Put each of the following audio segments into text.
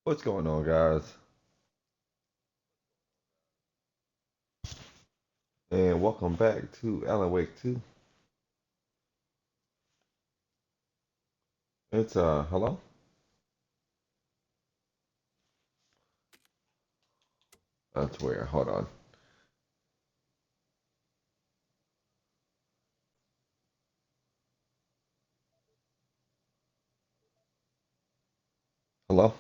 What's going on, guys? And welcome back to Alan Wake 2. It's hello? That's weird. Hold on. Hello?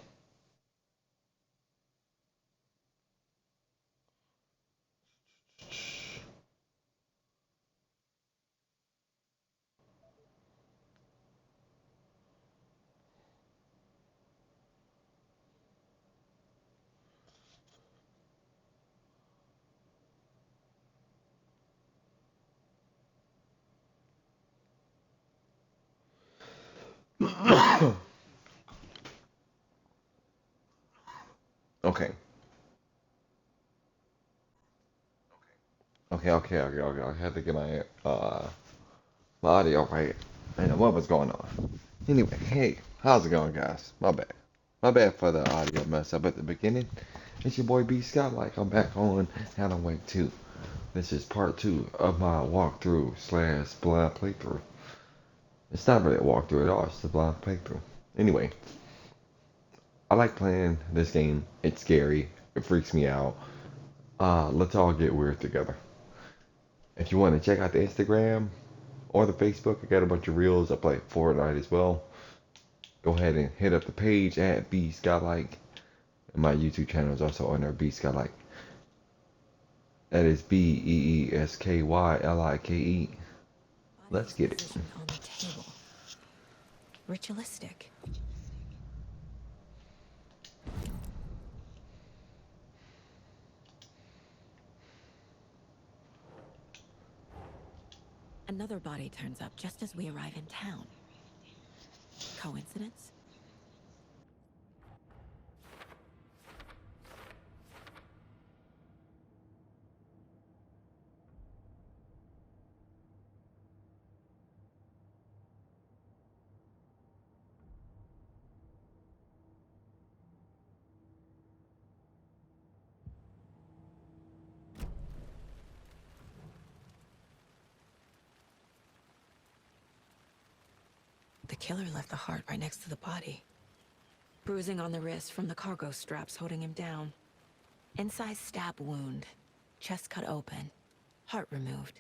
Okay. Okay. I had to get my audio right. I know what was going on. Anyway, hey, how's it going, guys? My bad. My bad for the audio mess up at the beginning. It's your boy B Scott. Like I'm back on Alan Wake 2. This is part 2 of my walkthrough slash blind playthrough. It's not really a walkthrough at all. It's a blind playthrough. Anyway, I like playing this game. It's scary. It freaks me out. Let's all get weird together. If you want to check out the Instagram or the Facebook, I got a bunch of reels. I play Fortnite as well. Go ahead and hit up the page at B Skylike. And my YouTube channel is also on there, B Skylike. That is BEESKYLIKE. Body Let's is get it. positioned on the table. Ritualistic. Another body turns up just as we arrive in town. Coincidence? The killer left the heart right next to the body. Bruising on the wrist from the cargo straps holding him down. Inside stab wound. Chest cut open. Heart removed.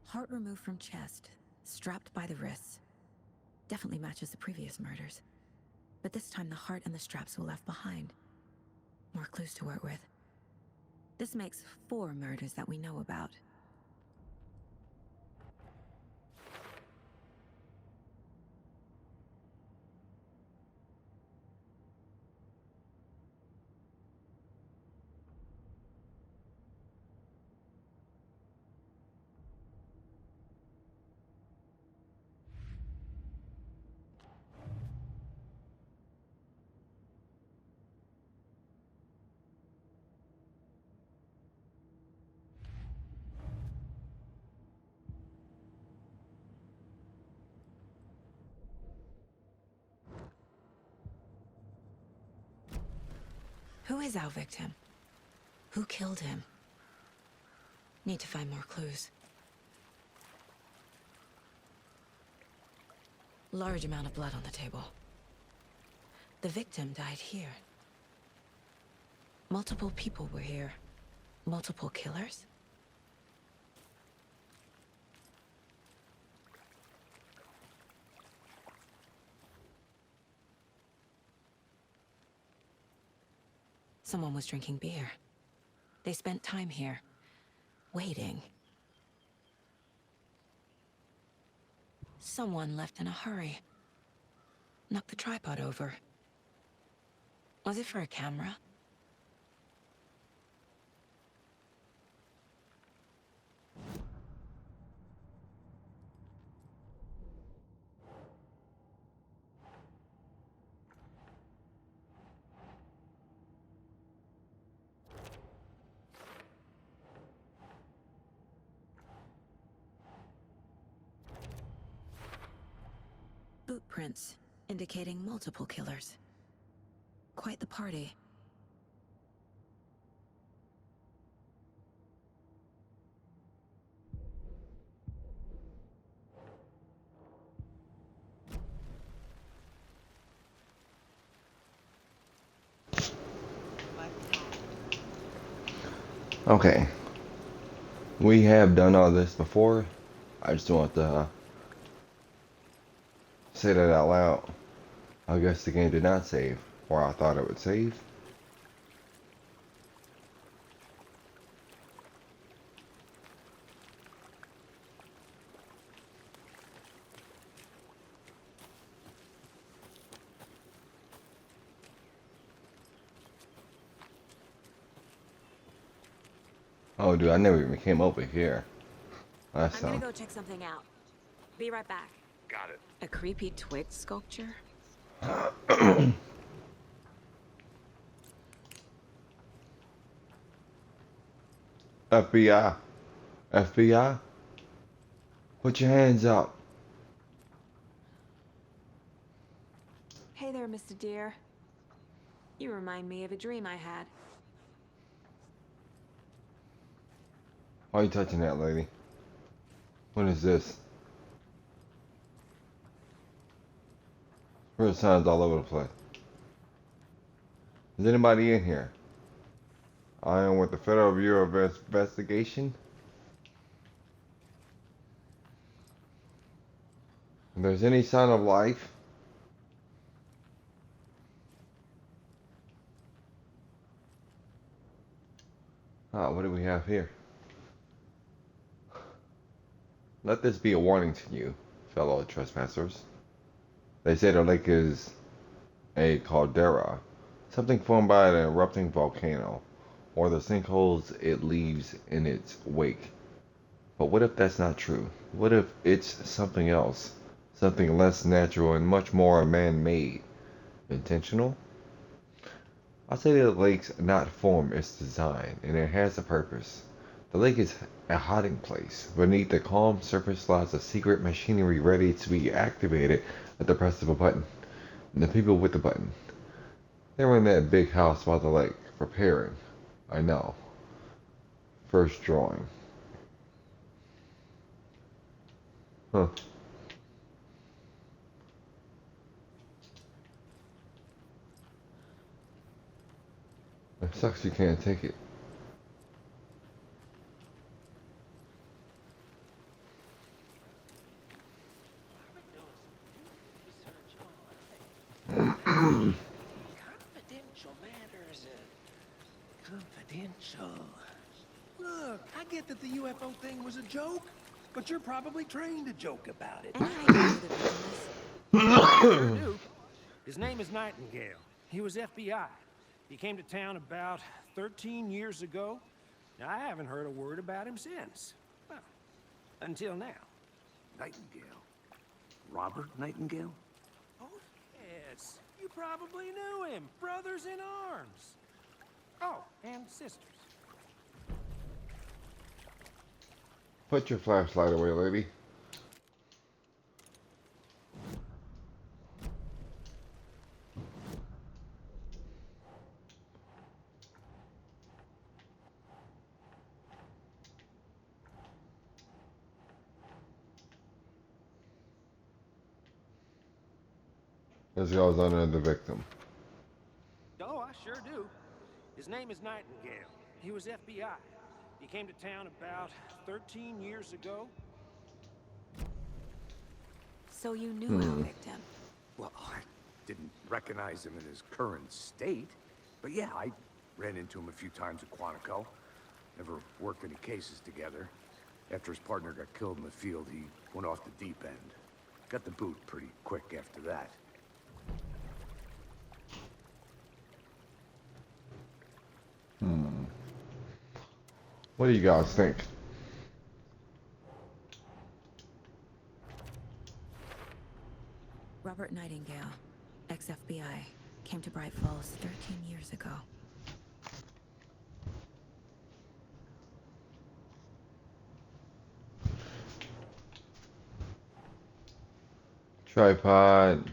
Heart removed from chest. Strapped by the wrists. Definitely matches the previous murders. But this time the heart and the straps were left behind. More clues to work with. This makes 4 murders that we know about. Who is our victim? Who killed him? Need to find more clues. Large amount of blood on the table. The victim died here. Multiple people were here. Multiple killers? Someone was drinking beer. They spent time here, waiting. Someone left in a hurry. Knocked the tripod over. Was it for a camera? footprints, indicating multiple killers. Quite the party. Okay. We have done all this before. I just don't want to say that out loud. I guess the game did not save, or I thought it would save. Oh, dude, I never even came over here. Last I'm gonna time. go check something out. Be right back. Got it. A creepy twig sculpture? FBI. FBI? Put your hands up. Hey there, Mr. Deer. You remind me of a dream I had. Why are you touching that, lady? What is this? Real signs all over the place. Is anybody in here? I am with the Federal Bureau of Investigation. If there's any sign of life, what do we have here? Let this be a warning to you, fellow trespassers. They say the lake is a caldera, something formed by an erupting volcano, or the sinkholes it leaves in its wake. But what if that's not true? What if it's something else? Something less natural and much more man-made? Intentional? I say the lake's not form, it's design, and it has a purpose. The lake is a hiding place. Beneath the calm surface lies a secret machinery ready to be activated at the press of a button. And the people with the button. They were in that big house by the lake, preparing. I know. First drawing. Huh. It sucks you can't take it. Confidential matters. Confidential. Look, I get that the UFO thing was a joke, but you're probably trained to joke about it. Any idea who the victim Sure do. His name is Nightingale. He was FBI. He came to town about 13 years ago. Now, I haven't heard a word about him since. Well, until now. Nightingale. Robert Nightingale? Oh, yes. You probably knew him. Brothers in arms. Oh, and sisters. Put your flashlight away, lady. This goes under the victim. Oh, I sure do. His name is Nightingale. He was FBI. He came to town about 13 years ago. So you knew our victim. Well, I didn't recognize him in his current state. But yeah, I ran into him a few times at Quantico. Never worked any cases together. After his partner got killed in the field, he went off the deep end. Got the boot pretty quick after that. What do you guys think? Robert Nightingale, ex-FBI, came to Bright Falls 13 years ago. Tripod.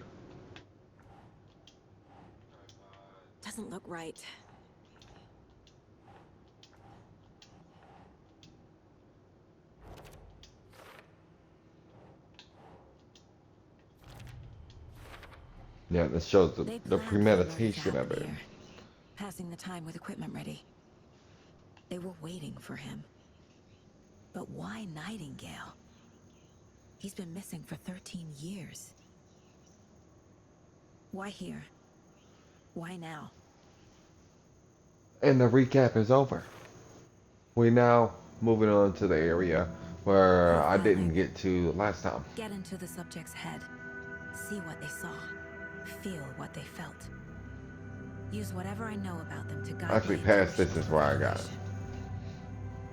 Doesn't look right. Yeah, this shows They the planned for premeditation Lord of it. here, passing the time with equipment ready. They were waiting for him. But why Nightingale? He's been missing for 13 years. Why here? Why now? And the recap is over. We now moving on to the area where I didn't get to last time. Get into the subject's head. See what they saw. Feel what they felt. Use whatever I know about them to guide Actually, my past this intuition is for where I got it. revelation.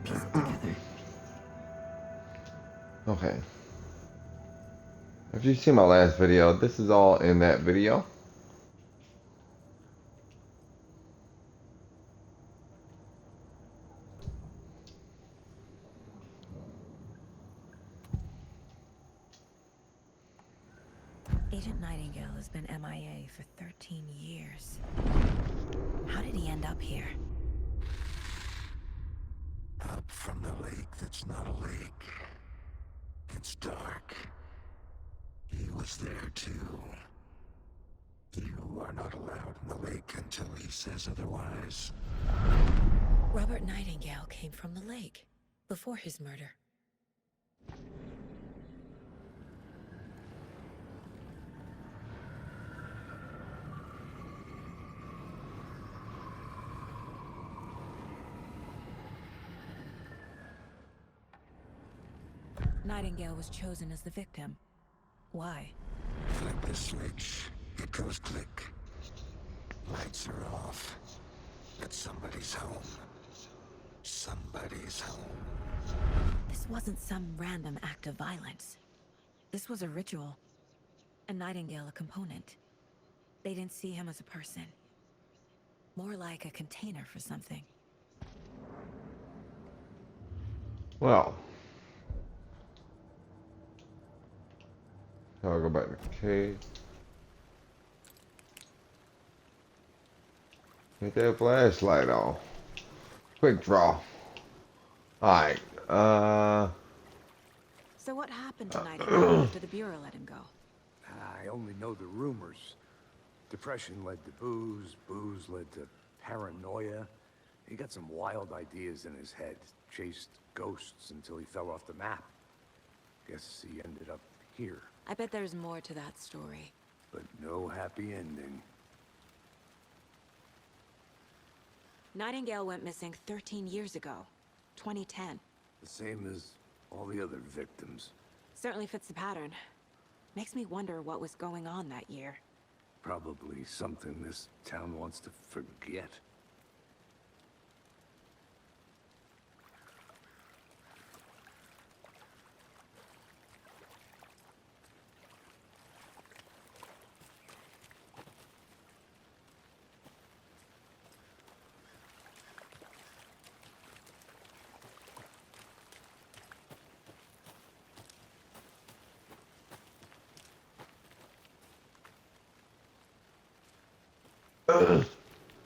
Piece it together. Okay. If you see my last video, this is all in that video. Agent Nightingale has been MIA for 13 years. How did he end up here? Up from the lake that's not a lake. It's dark. He was there too. You are not allowed in the lake until he says otherwise. Robert Nightingale came from the lake before his murder. Nightingale was chosen as the victim. Why? Flip the switch. It goes click. Lights are off. But somebody's home. Somebody's home. This wasn't some random act of violence. This was a ritual. And Nightingale a component. They didn't see him as a person. More like a container for something. Well. I'll go back to the cave. Get that flashlight on. Quick draw. Alright, So what happened to Nightingale after the Bureau let him go? I only know the rumors. Depression led to booze, booze led to paranoia. He got some wild ideas in his head, chased ghosts until he fell off the map. Guess he ended up here, I bet there's more to that story. but no happy ending. Nightingale went missing 13 years ago, 2010. The same as all the other victims. Certainly fits the pattern. Makes me wonder what was going on that year. Probably something this town wants to forget.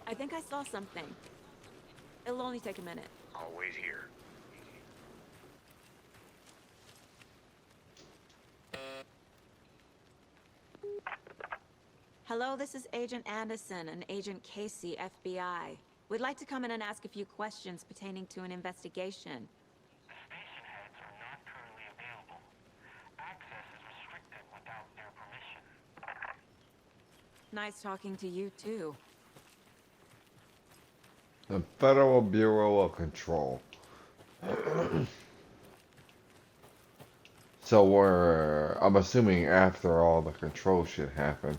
I think I saw something. It'll only take a minute. I'll wait here. Hello, this is Agent Anderson and Agent Casey, FBI. We'd like to come in and ask a few questions pertaining to an investigation. The station heads are not currently available. Access is restricted without their permission. Nice talking to you, too. the Federal Bureau of Control. So I'm assuming after all the control shit happened.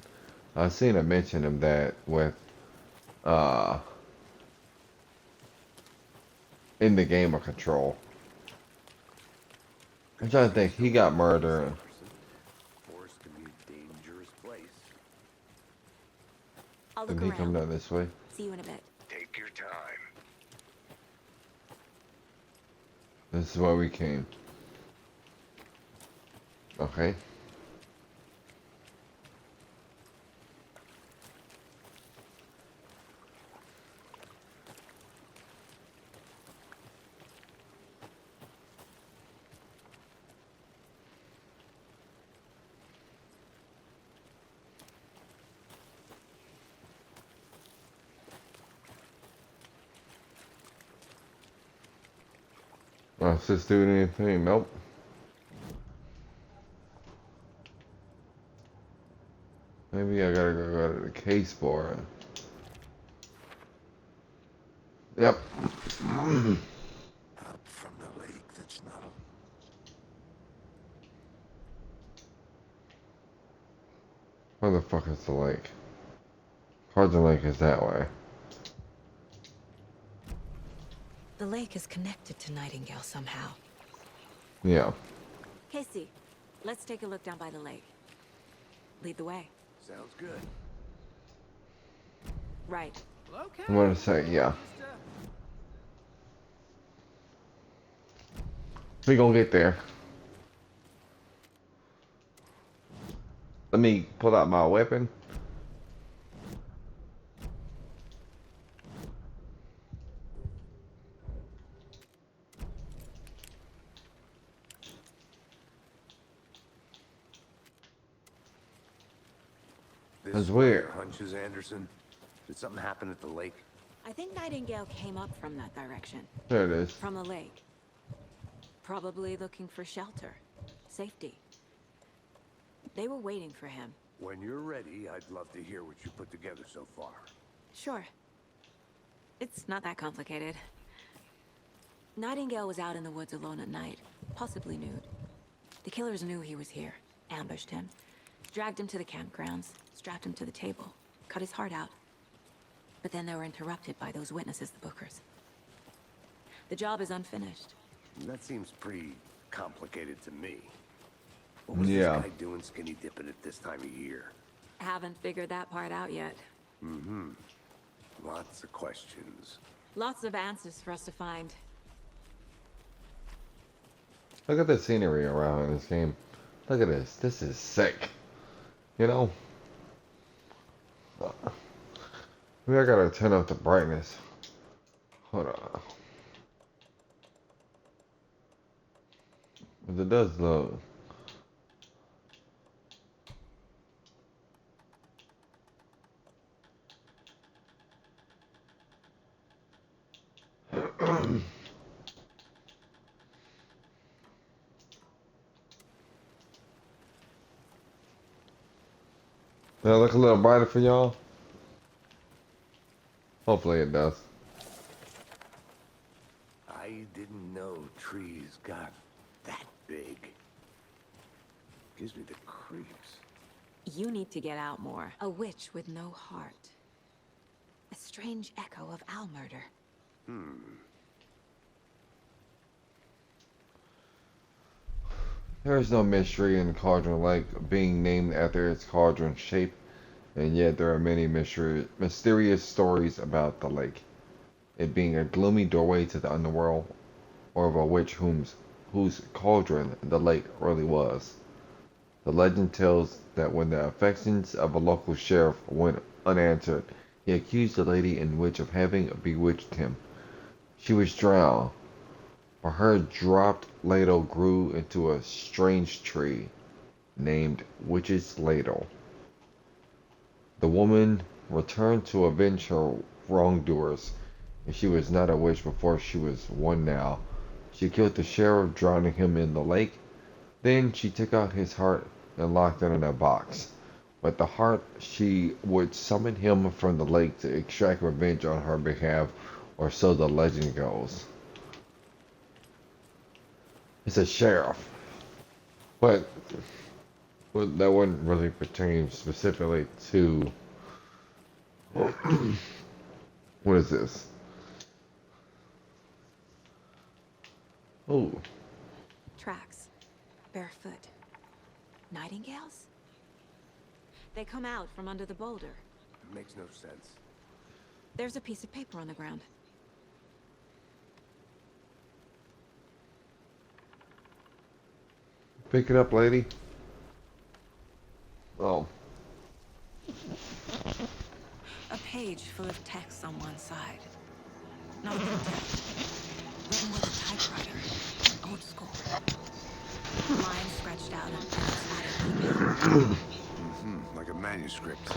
I seen a mention of that with, in the game of Control. I'm trying to think, he got murdered. Forest can be a dangerous place. I'll look Didn't he come around. down this way? See you in a bit. Take your time. This is where we came. Okay. Assist doing anything? Nope. Maybe I gotta go to the case for it. Yep. Up from the lake that's not Where the fuck is the lake? Cardinal Lake is that way. The lake is connected to Nightingale somehow. Yeah. Casey, let's take a look down by the lake. Lead the way. Sounds good. Right. Okay. I'm gonna say, yeah. We gonna get there. Let me pull out my weapon. This That's where your weird. hunches, Anderson? Did something happen at the lake? I think Nightingale came up from that direction. There it is. From the lake. Probably looking for shelter. Safety. They were waiting for him. When you're ready, I'd love to hear what you put together so far. Sure. It's not that complicated. Nightingale was out in the woods alone at night, possibly nude. The killers knew he was here, ambushed him, dragged him to the campgrounds, strapped him to the table, cut his heart out. But then they were interrupted by those witnesses, the Bookers. The job is unfinished. That seems pretty complicated to me. What was Yeah. this guy doing skinny dipping at this time of year? Haven't figured that part out yet. Lots of questions. Lots of answers for us to find. Look at the scenery around in this game. Look at this. This is sick. You know? Maybe I gotta turn up the brightness. Hold on. But it does look. Does it look a little brighter for y'all? Hopefully it does. I didn't know trees got that big. Gives me the creeps. You need to get out more. A witch with no heart. A strange echo of Al murder. There is no mystery in Cauldron Lake being named after its cauldron shape, and yet there are many mysterious stories about the lake. It being a gloomy doorway to the underworld, or of a witch whose cauldron the lake really was. The legend tells that when the affections of a local sheriff went unanswered, he accused the lady and witch of having bewitched him. She was drowned, but her dropped ladle grew into a strange tree named Witch's Ladle. The woman returned to avenge her wrongdoers, and she was not a witch before she was one now. She killed the sheriff, drowning him in the lake. Then she took out his heart and locked it in a box. With the heart, she would summon him from the lake to extract revenge on her behalf, or so the legend goes. It's a sheriff, but that wouldn't really pertain specifically to what is this? Oh, Tracks. Barefoot. Nightingales? They come out from under the boulder. It makes no sense. There's a piece of paper on the ground. pick it up, lady. Oh, A page full of text on one side. Not a text. Written with a typewriter. Old school. Lines scratched out and Like a manuscript.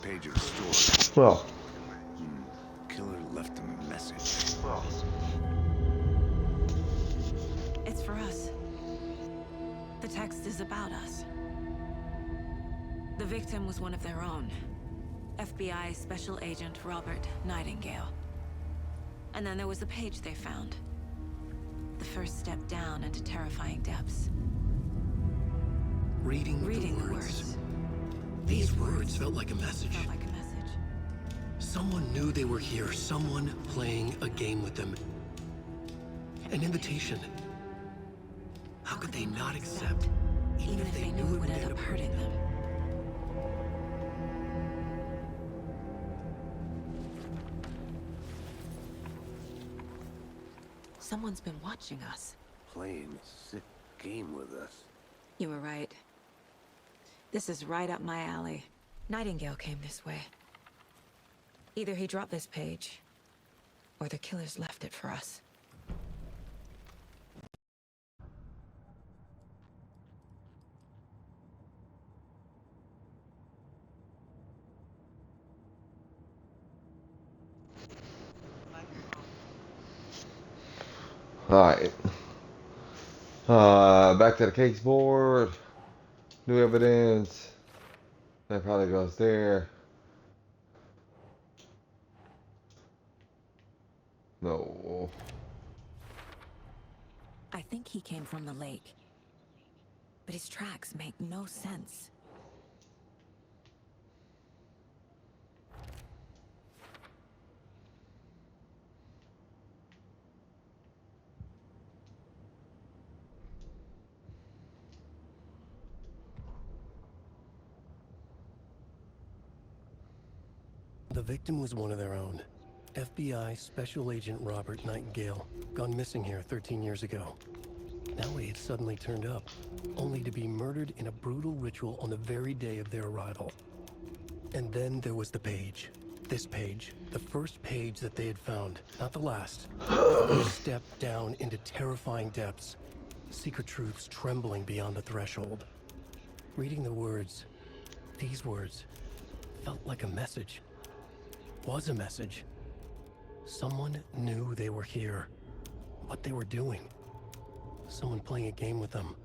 Page of a story. well, Killer left him a message. for us. The text is about us. The victim was one of their own. FBI Special Agent Robert Nightingale. And then there was the page they found. The first step down into terrifying depths. Reading the words. These words felt like a message. Felt like a message. Someone knew they were here, someone playing a game with them. An invitation. How could they not accept, even if they knew it would end up hurting them? Someone's been watching us. Playing a sick game with us. You were right. This is right up my alley. Nightingale came this way. Either he dropped this page, or the killers left it for us. Alright. Back to the case board. New evidence. That probably goes there. No. I think he came from the lake. But his tracks make no sense. The victim was one of their own. FBI Special Agent Robert Nightingale, gone missing here 13 years ago. Now he had suddenly turned up, only to be murdered in a brutal ritual on the very day of their arrival. And then there was the page. This page, the first page that they had found, not the last. The first step down into terrifying depths, secret truths trembling beyond the threshold. Reading the words, these words, felt like a message. Was a message. Someone knew they were here, what they were doing. Someone playing a game with them,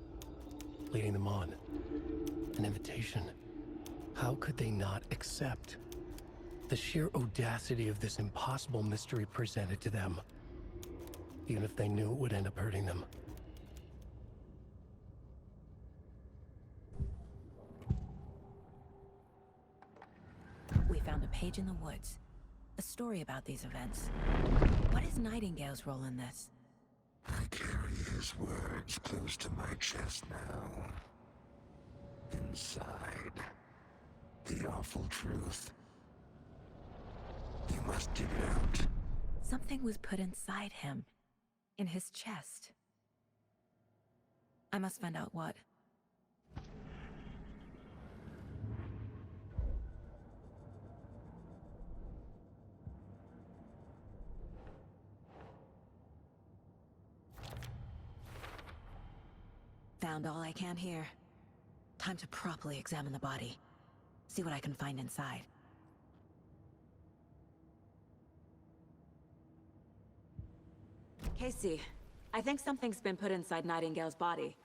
leading them on. An invitation. How could they not accept? The sheer audacity of this impossible mystery presented to them, even if they knew it would end up hurting them. We found a page in the woods. A story about these events. What is Nightingale's role in this? I carry his words close to my chest now. Inside, the awful truth. You must dig it out. Something was put inside him. In his chest. I must find out what. Found all I can here. Time to properly examine the body. See what I can find inside. Casey, I think something's been put inside Nightingale's body.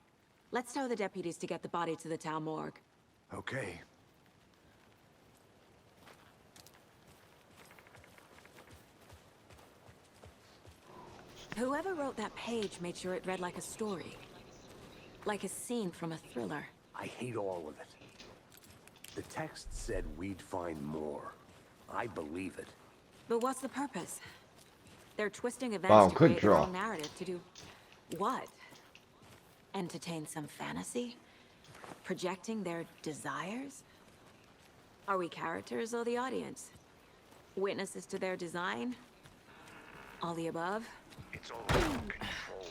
Let's tell the deputies to get the body to the town morgue. Okay. Whoever wrote that page made sure it read like a story. Like a scene from a thriller. I hate all of it. The text said we'd find more. I believe it. But what's the purpose? They're twisting events Wow, to good create their draw. own narrative to do what? Entertain some fantasy? Projecting their desires? Are we characters or the audience? Witnesses to their design? All the above? It's all about control.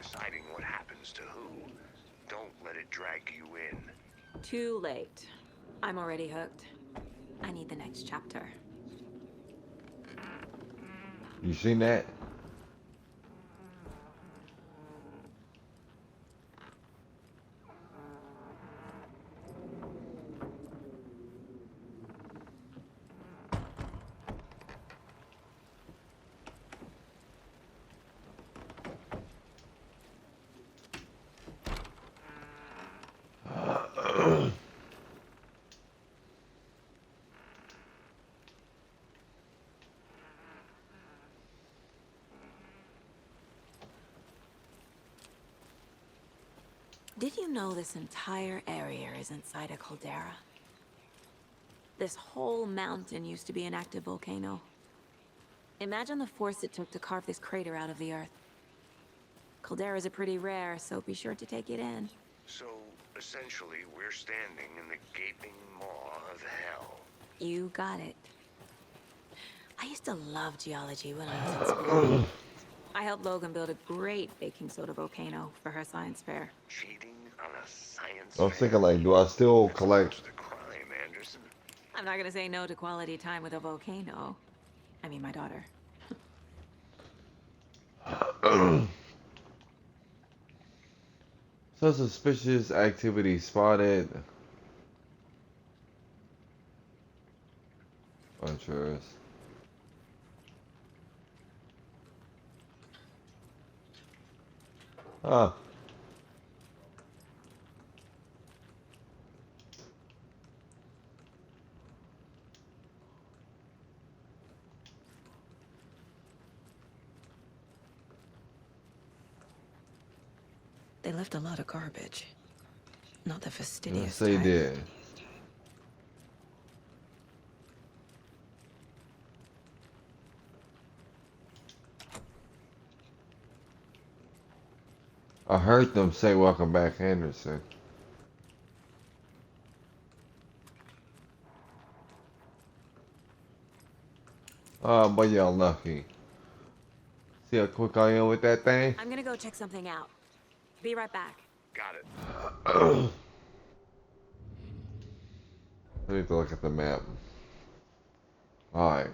Deciding what happens to who. Don't let it drag you in. Too late. I'm already hooked. I need the next chapter. You seen that? Did you know this entire area is inside a caldera? This whole mountain used to be an active volcano. Imagine the force it took to carve this crater out of the earth. Calderas are pretty rare, so be sure to take it in. So, essentially, we're standing in the gaping maw of hell. You got it. I used to love geology when I was in school. I helped Logan build a great baking soda volcano for her science fair. Cheating on a science I was fair? thinking, like, do I still That's collect? almost a crime, Anderson. I'm not gonna say no to quality time with a volcano. I mean, my daughter. Some suspicious activity spotted. Unsure. Ah. They left a lot of garbage. Not the Yes, fastidious they type. did. I heard them say welcome back, Anderson. But y'all lucky. See how quick I am with that thing? I'm gonna go check something out. Be right back. Got it. I need to look at the map. Alright.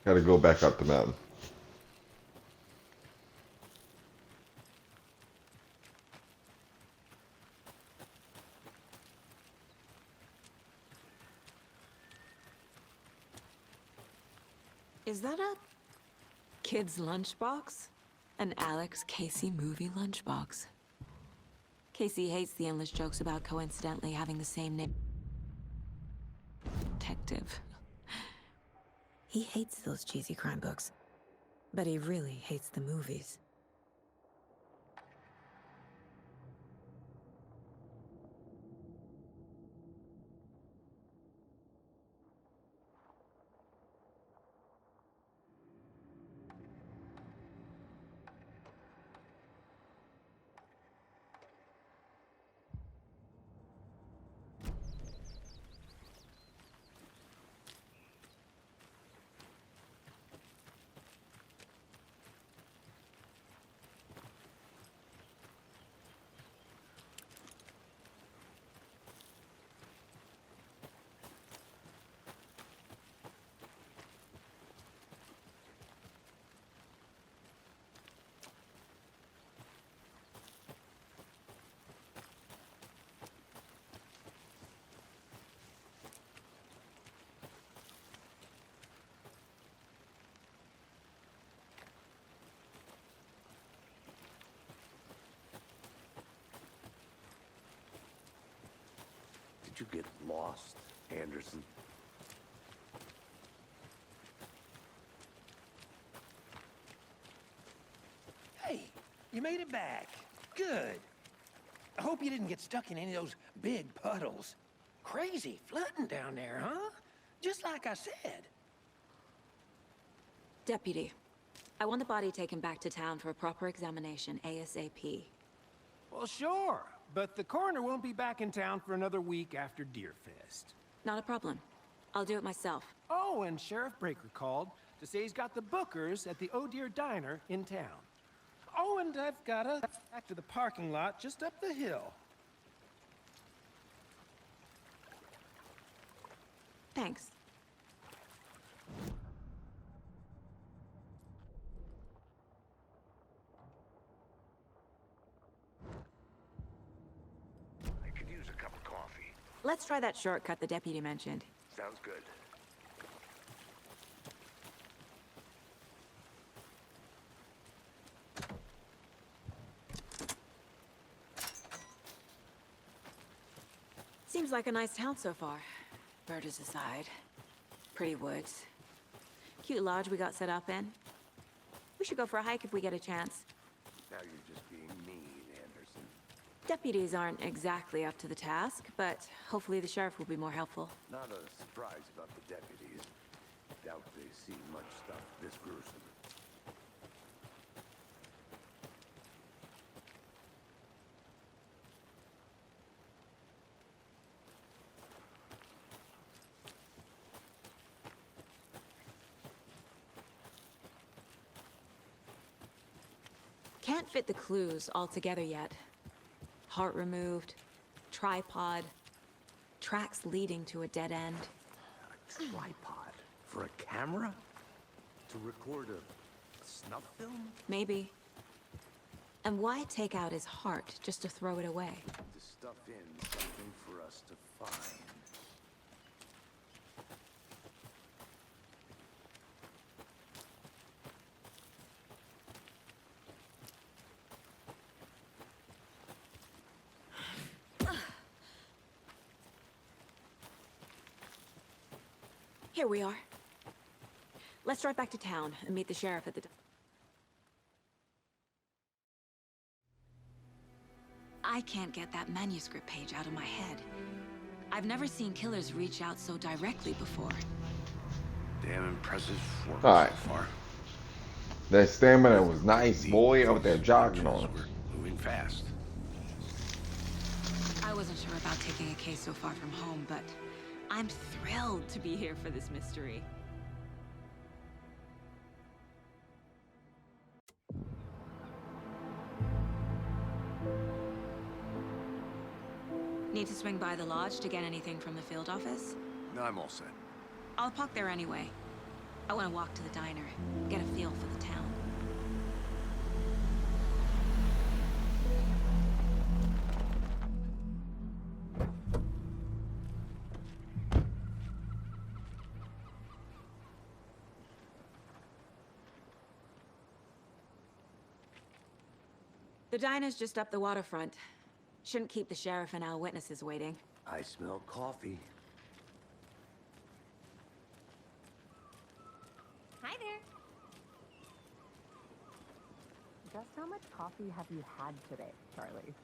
Gotta go back up the mountain. Is that a kid's lunchbox? An Alex Casey movie lunchbox. Casey hates the endless jokes about coincidentally having the same name. Detective. He hates those cheesy crime books, but he really hates the movies. Did you get lost, Anderson? Hey, you made it back. Good. I hope you didn't get stuck in any of those big puddles. Crazy flooding down there, huh? Just like I said. Deputy, I want the body taken back to town for a proper examination ASAP. Well, sure. But the coroner won't be back in town for another week after Deerfest. Not a problem. I'll do it myself. Oh, and Sheriff Breaker called to say he's got the bookers at the Oh Dear Diner in town. Oh, and I've got to back to the parking lot just up the hill. Thanks. I could use a cup of coffee. Let's try that shortcut the deputy mentioned. Sounds good. Seems like a nice town so far. Murders aside. Pretty woods. Cute lodge we got set up in. We should go for a hike if we get a chance. Now you're just being mean, Anderson. Deputies aren't exactly up to the task, but hopefully the sheriff will be more helpful. Not a surprise about the deputies. Doubt they see much stuff this gruesome. Can't fit the clues all together yet. Heart removed, tripod, tracks leading to a dead end. A tripod? For a camera? To record a snuff film? Maybe. And why take out his heart just to throw it away? To stuff in something for us to find. Here we are. Let's drive back to town and meet the sheriff at the... I can't get that manuscript page out of my head. I've never seen killers reach out so directly before. Damn impressive work All right. so far. That stamina was nice, boy, out there jogging on. We're moving fast. I wasn't sure about taking a case so far from home, but I'm thrilled to be here for this mystery. Need to swing by the lodge to get anything from the field office? No, I'm all set. I'll park there anyway. I want to walk to the diner, get a feel for the town. The diner's just up the waterfront. Shouldn't keep the sheriff and our witnesses waiting. I smell coffee. Hi there. Just how much coffee have you had today, Charlie?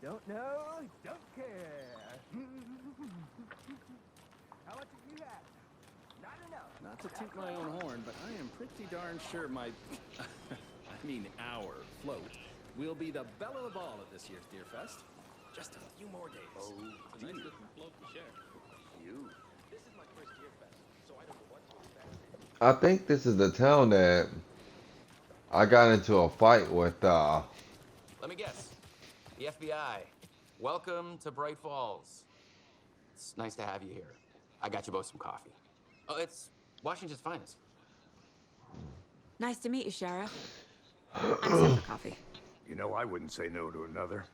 Don't know, don't care. How much have you had? Not enough. Not to toot my own horn, but I am pretty darn sure my, I mean our float will be the belle of the ball at this year's Deer Fest. Just a few more days. Oh, It's a nice looking float to share. you. This is my first Deer Fest, so I don't know what to expect. I think this is the town that I got into a fight with, Let me guess. The FBI. Welcome to Bright Falls. It's nice to have you here. I got you both some coffee. Oh, it's Washington's finest. Nice to meet you, Sheriff. I'm set for coffee. You know, I wouldn't say no to another.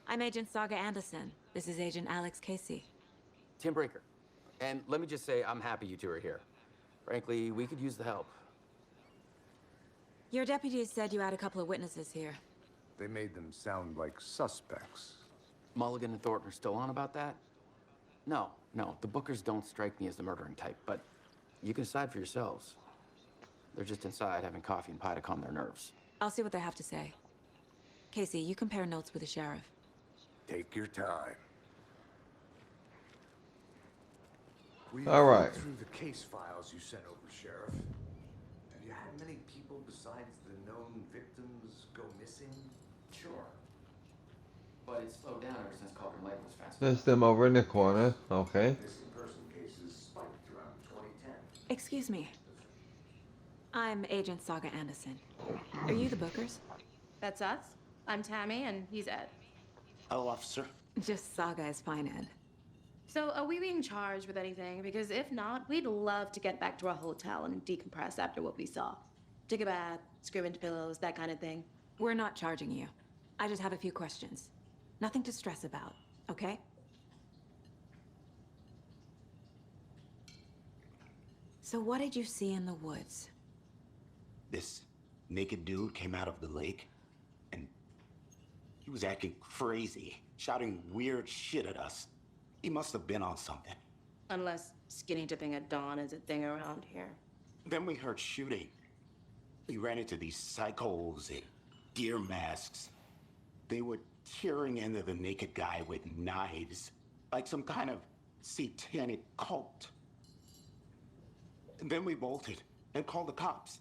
I'm Agent Saga Anderson. This is Agent Alex Casey. Tim Breaker. And let me just say, I'm happy you two are here. Frankly, we could use the help. Your deputies said you had a couple of witnesses here. They made them sound like suspects. Mulligan and Thornton are still on about that? No, the Bookers don't strike me as the murdering type, but you can decide for yourselves. They're just inside having coffee and pie to calm their nerves. I'll see what they have to say. Casey, you compare notes with the sheriff. Take your time. We All right. went through the case files you sent over, Sheriff. Have you had many people besides the known victims go missing? Sure. But it's slowed down ever since Cauldron Lake was fast. there's them over in the corner. Okay. Missing person cases spiked around 2010. Excuse me. I'm Agent Saga Anderson. Are you the Bookers? That's us. I'm Tammy, and he's Ed. Hello, officer. Just Saga is fine, Ed. So, are we being charged with anything? Because if not, we'd love to get back to our hotel and decompress after what we saw. Take a bath, scream into pillows, that kind of thing. We're not charging you. I just have a few questions. Nothing to stress about, okay? So what did you see in the woods? This naked dude came out of the lake, and he was acting crazy, shouting weird shit at us. He must have been on something. Unless skinny dipping at dawn is a thing around here. Then we heard shooting. We ran into these psychos in deer masks. They were tearing into the naked guy with knives, like some kind of satanic cult. And then we bolted and called the cops.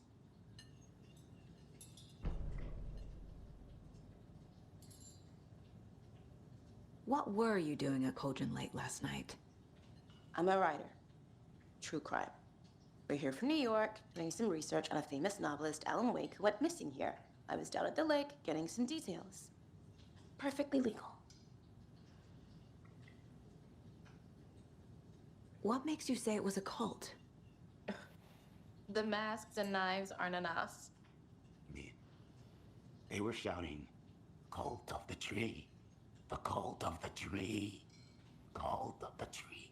What were you doing at Cauldron Lake last night? I'm a writer. True crime. We're here from New York, doing some research on a famous novelist, Alan Wake, who went missing here. I was down at the lake, getting some details. Perfectly legal. What makes you say it was a cult? The masks and knives aren't enough. They were shouting, "Cult of the tree. The cult of the tree. Cult of the tree."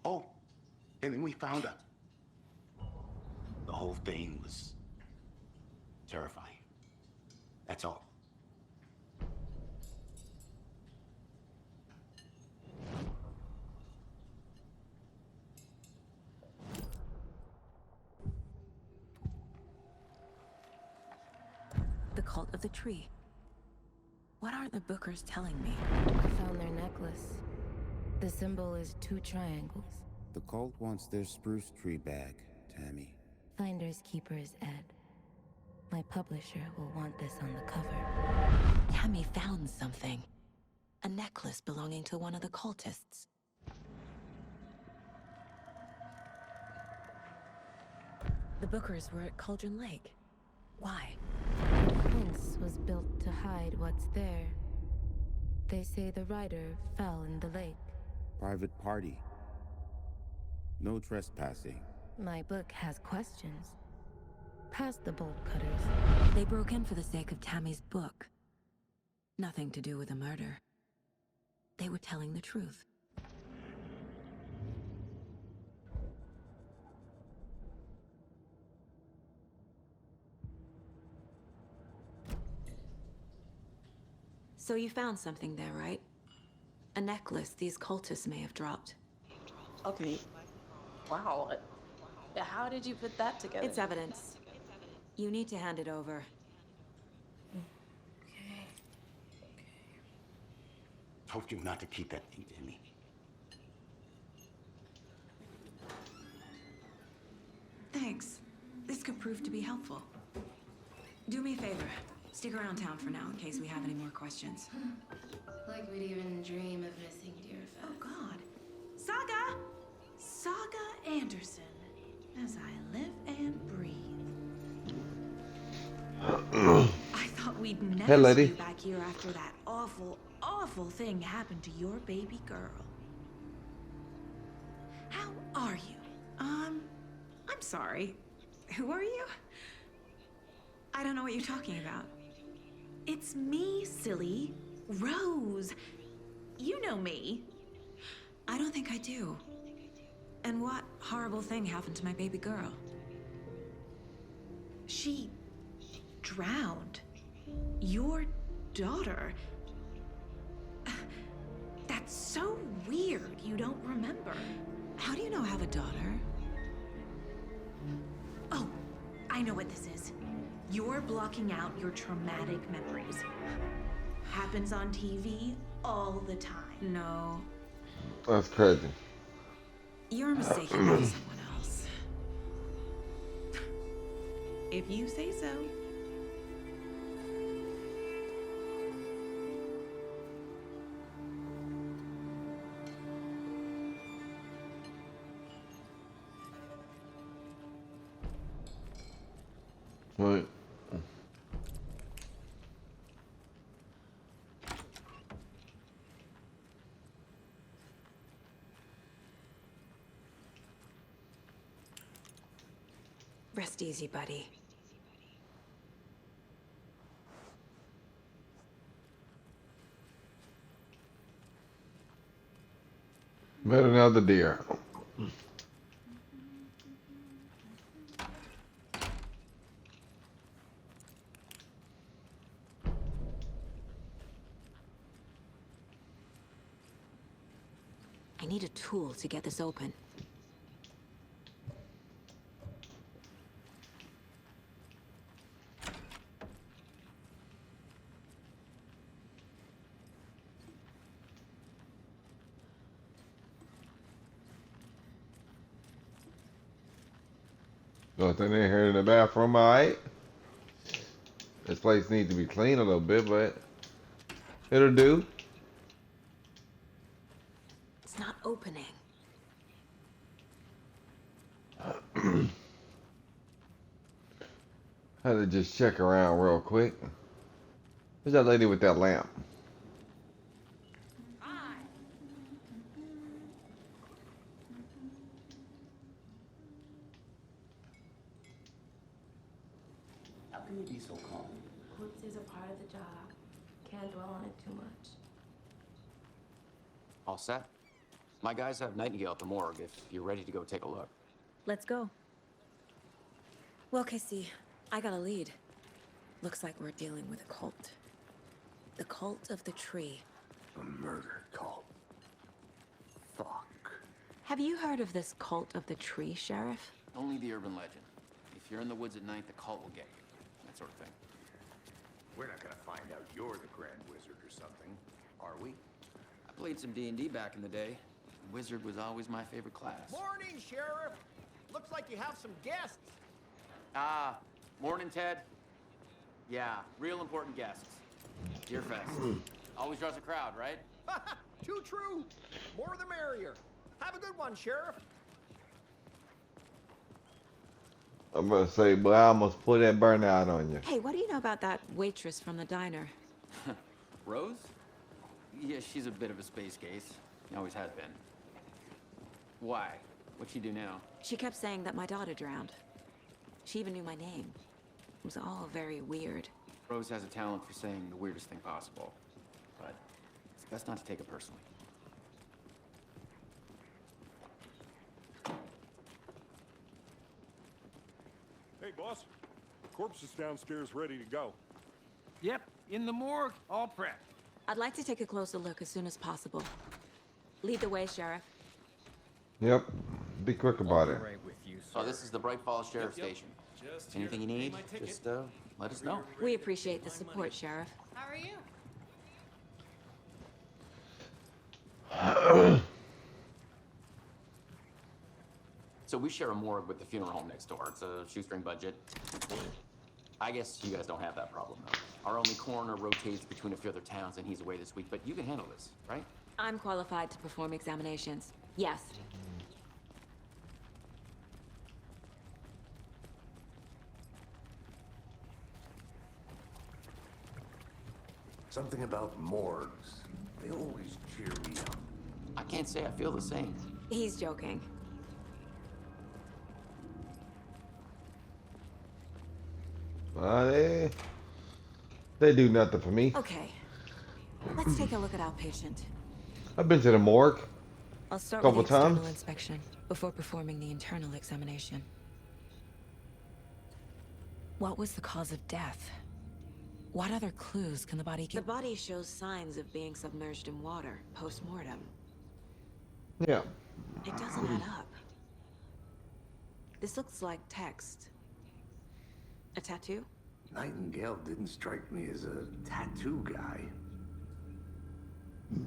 Oh, and then we found out. The whole thing was terrifying. That's all. The cult of the tree. What aren't the Bookers telling me? I found their necklace. The symbol is 2 triangles. The cult wants their spruce tree back, Tammy. Finders keepers, Ed. My publisher will want this on the cover. Tammy found something. A necklace belonging to one of the cultists. The Bookers were at Cauldron Lake. Why? The fence was built to hide what's there. They say the rider fell in the lake. Private party. No trespassing. My book has questions. Past the bolt cutters. They broke in for the sake of Tammy's book. Nothing to do with a murder. They were telling the truth. So you found something there, right? A necklace these cultists may have dropped. Okay. Wow. How did you put that together? It's evidence. You need to hand it over. Told you not to keep that thing to me. Thanks. This could prove to be helpful. Do me a favor. Stick around town for now in case we have any more questions. Like we'd even dream of missing Deerfest. Oh, God. Saga! Saga Anderson. As I live and breathe. I thought we'd never Hey, lady. see you back here after that awful, awful thing happened to your baby girl. How are you? I'm sorry. Who are you? I don't know what you're talking about. It's me, silly. Rose. You know me. I don't think I do. And what horrible thing happened to my baby girl? She drowned. Your daughter. That's so weird you don't remember. How do you know I have a daughter? Oh, I know what this is. You're blocking out your traumatic memories. Happens on TV all the time. No. That's crazy. You're mistaken with someone else. If you say so. Right. Rest easy, buddy. Met another deer. I need a tool to get this open. Nothing in here in the bathroom, alright? This place needs to be cleaned a little bit, but it'll do. It's not opening. Had to just check around real quick. Who's that lady with that lamp? How can you be so calm? Corpses are part of the job. Can't dwell on it too much. All set? My guys have Nightingale at the morgue if you're ready to go take a look. Let's go. Well, Casey, I got a lead. Looks like we're dealing with a cult. The cult of the tree. A murder cult. Fuck. Have you heard of this cult of the tree, Sheriff? Only the urban legend. If you're in the woods at night, the cult will get you. That sort of thing. We're not gonna find out you're the Grand Wizard or something, are we? I played some D&D back in the day. Wizard was always my favorite class. Morning, Sheriff. Looks like you have some guests. Ah, morning, Ted. Yeah, real important guests. Deerfest. Always draws a crowd, right? Too true. More the merrier. Have a good one, Sheriff. I'm gonna say, boy, I almost put that burnout on you. Hey, what do you know about that waitress from the diner? Rose? Yeah, she's a bit of a space case. Always has been. Why? What'd she do now? She kept saying that my daughter drowned. She even knew my name. It was all very weird. Rose has a talent for saying the weirdest thing possible. But it's best not to take it personally. Hey, boss. Corpse is downstairs ready to go. Yep, in the morgue, all prepped. I'd like to take a closer look as soon as possible. Lead the way, Sheriff. Yep. Be quick about it. Oh, this is the Bright Falls Sheriff Station. Anything you need, just let us know. We appreciate the support, Sheriff. How are you? So we share a morgue with the funeral home next door. It's a shoestring budget. I guess you guys don't have that problem, though. Our only coroner rotates between a few other towns, and he's away this week. But you can handle this, right? I'm qualified to perform examinations. Yes. Something about morgues. They always cheer me up. I can't say I feel the same. He's joking. They do nothing for me. Okay. Let's take a look at our patient. I've been to the morgue I'll start couple with the external times. inspection before performing the internal examination. What was the cause of death? What other clues can the body give? The body shows signs of being submerged in water post-mortem. Yeah. It doesn't add up. This looks like text. A tattoo? Nightingale didn't strike me as a tattoo guy.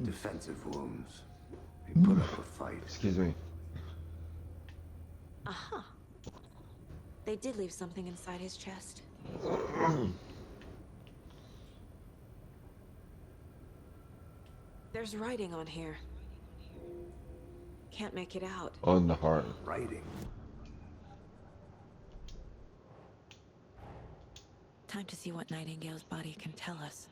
Defensive wounds. He put up a fight. Excuse me. Aha. They did leave something inside his chest. There's writing on here. Can't make it out. On the heart. Writing. Time to see what Nightingale's body can tell us.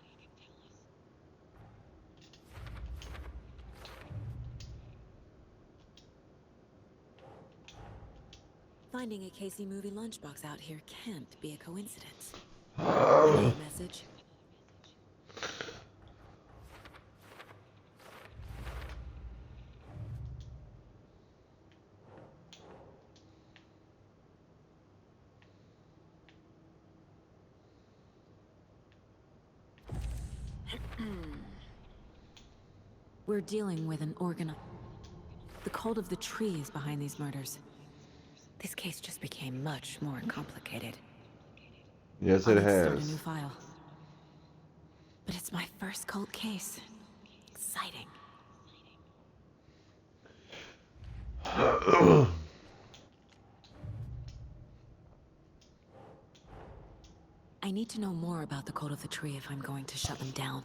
Finding a Casey movie lunchbox out here can't be a coincidence. Any message? We're dealing with an The cult of the tree is behind these murders. This case just became much more complicated. Yes, I'll it need to start a has. new file. But it's my first cult case. Exciting. I need to know more about the cult of the tree if I'm going to shut them down.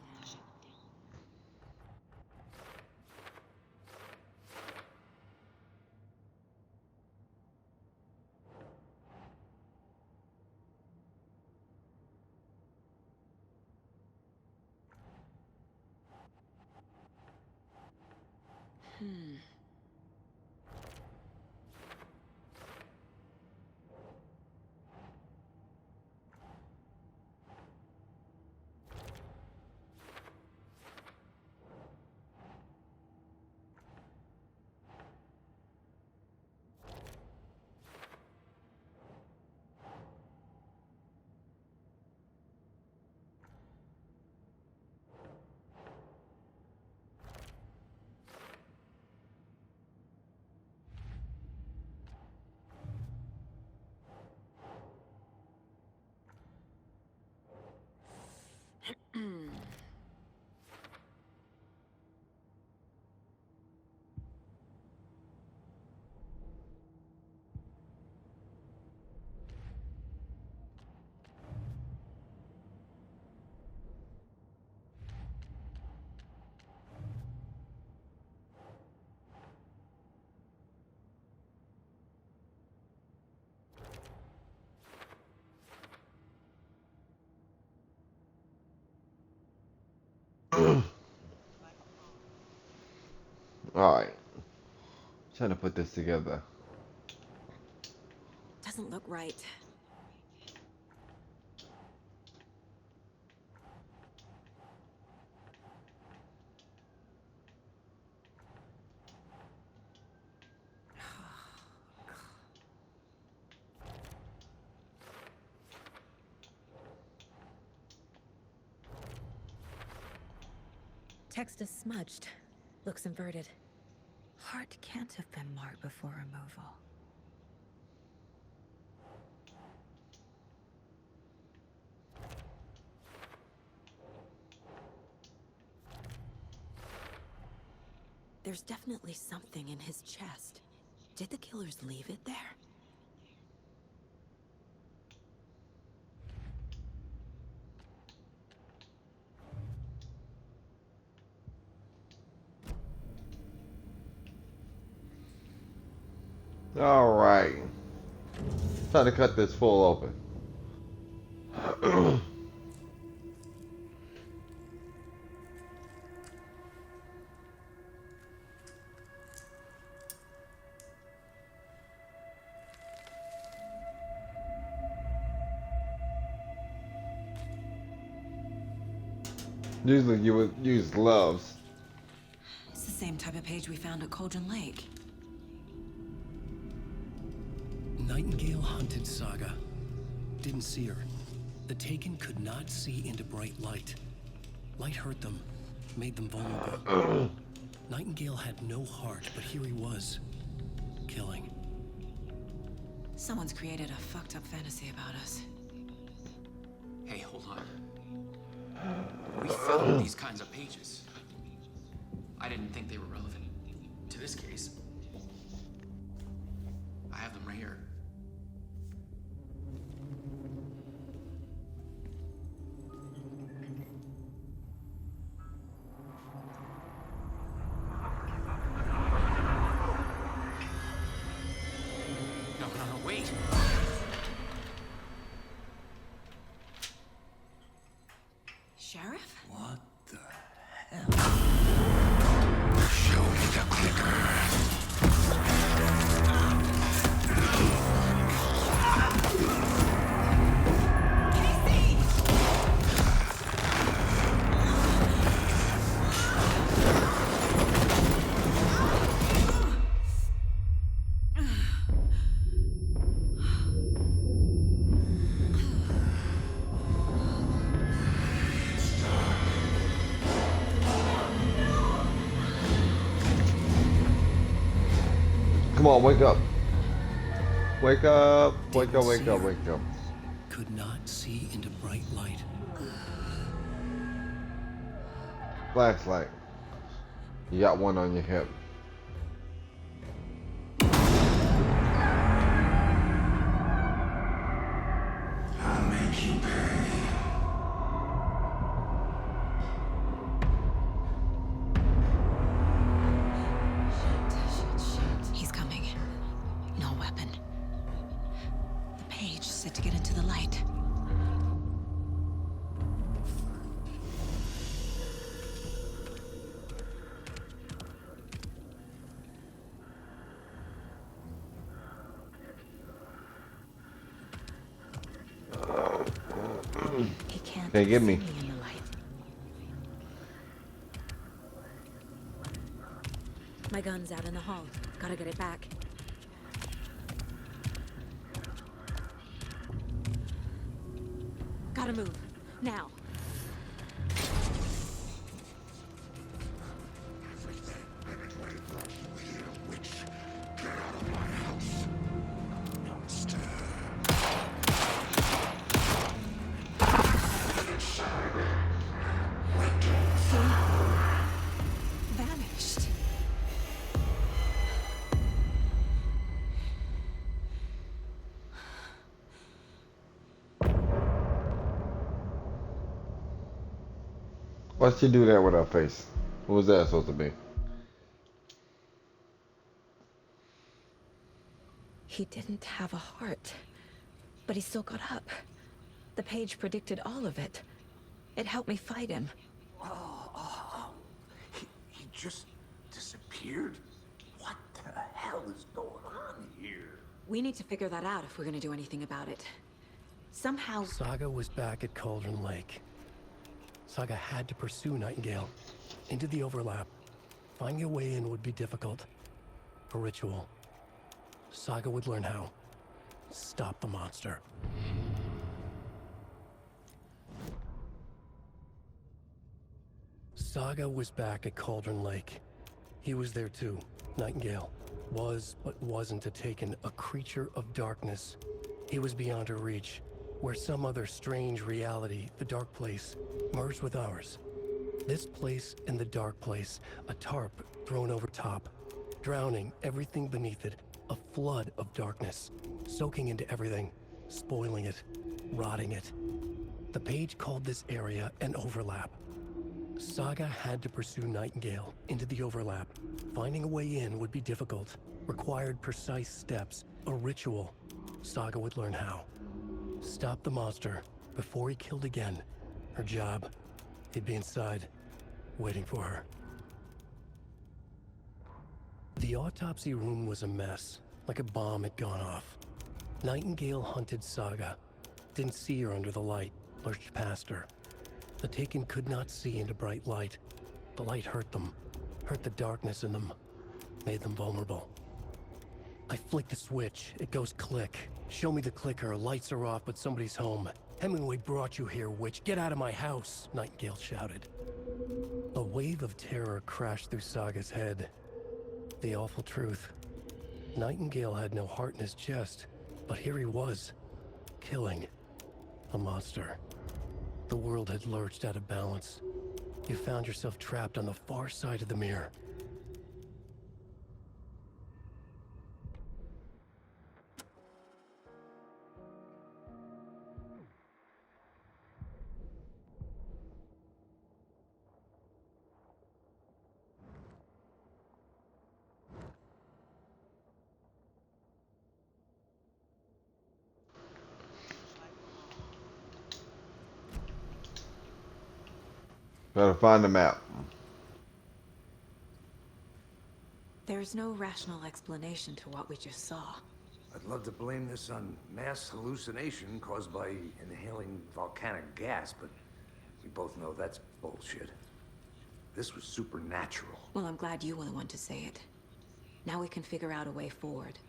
Alright. Trying to put this together. Doesn't look right. Text is smudged. Looks inverted. Heart can't have been marked before removal. There's definitely something in his chest. Did the killers leave it there? Alright. Time to cut this full open. Usually you would use gloves. It's the same type of page we found at Cauldron Lake. Nightingale hunted Saga. Didn't see her. The Taken could not see into bright light. Light hurt them, made them vulnerable. Nightingale had no heart, but here he was, killing. Someone's created a fucked up fantasy about us. Hey, hold on. We found these kinds of pages. I didn't think they were relevant to this case. I have them right here. No, wait. Sheriff? What the hell? Show me the clicker. Come on, wake up. Wake up. Wake up, wake up, wake up. Could not see into bright light. Flashlight. You got one on your hip. I'll make you pay. He's coming. No weapon. The page said to get into the light. He can't Get me. see in the light. My gun's out in the hall. Gotta get it back. Gotta move. Now. Vanished. Why'd she do that with her face? What was that supposed to be? He didn't have a heart, but he still got up. The page predicted all of it. It helped me fight him. He just disappeared? What the hell is going on here? We need to figure that out if we're gonna do anything about it. Somehow... Saga was back at Cauldron Lake. Saga had to pursue Nightingale into the overlap. Finding a way in would be difficult. A ritual. Saga would learn how. Stop the monster. Saga was back at Cauldron Lake. He was there too. Nightingale was, but wasn't a Taken, a creature of darkness. He was beyond her reach, where some other strange reality, the Dark Place, merged with ours. This place and the Dark Place, a tarp thrown over top, drowning everything beneath it, a flood of darkness, soaking into everything, spoiling it, rotting it. The page called this area an overlap. Saga had to pursue Nightingale into the overlap. Finding a way in would be difficult, required precise steps, a ritual. Saga would learn how. Stop the monster before he killed again. Her job, he'd be inside, waiting for her. The autopsy room was a mess, like a bomb had gone off. Nightingale hunted Saga, didn't see her under the light, lurched past her. The Taken could not see into bright light. The light hurt them, hurt the darkness in them, made them vulnerable. I flick the switch, it goes click. Show me the clicker, lights are off, but somebody's home. Hemingway brought you here, witch. Get out of my house, Nightingale shouted. A wave of terror crashed through Saga's head. The awful truth. Nightingale had no heart in his chest, but here he was, killing a monster. The world had lurched out of balance. You found yourself trapped on the far side of the mirror. Gotta find the map. There's no rational explanation to what we just saw. I'd love to blame this on mass hallucination caused by inhaling volcanic gas, but we both know that's bullshit. This was supernatural. Well, I'm glad you were the one to say it. Now we can figure out a way forward.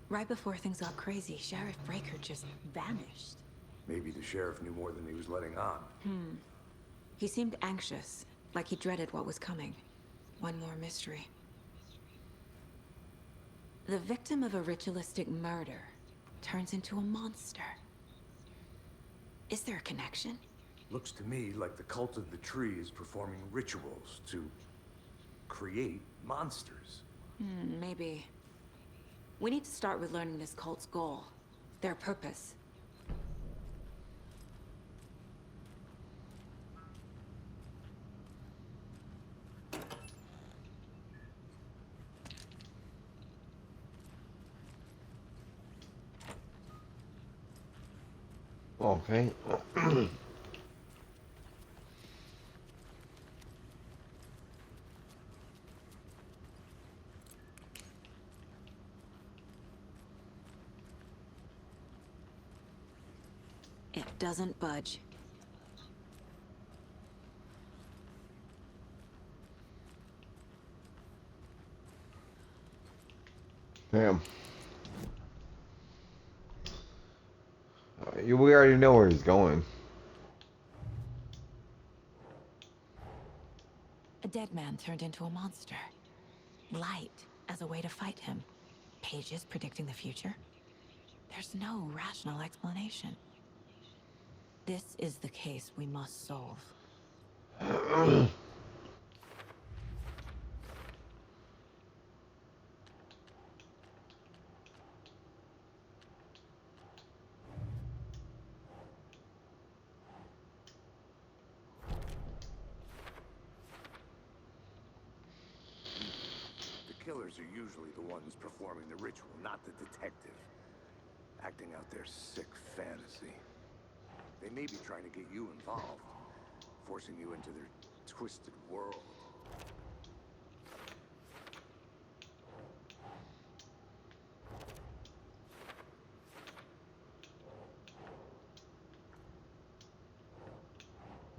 Right before things got crazy, Sheriff Breaker just vanished. Maybe the sheriff knew more than he was letting on. He seemed anxious, like he dreaded what was coming. One more mystery. The victim of a ritualistic murder turns into a monster. Is there a connection? Looks to me like the cult of the tree is performing rituals to create monsters. Maybe. We need to start with learning this cult's goal, their purpose. Okay. It doesn't budge. Damn. We already know where he's going. A dead man turned into a monster. Light as a way to fight him. Pages predicting the future. There's no rational explanation. This is the case we must solve. The killers are usually the ones performing the ritual, not the detective. Acting out their sick fantasy. They may be trying to get you involved, forcing you into their twisted world.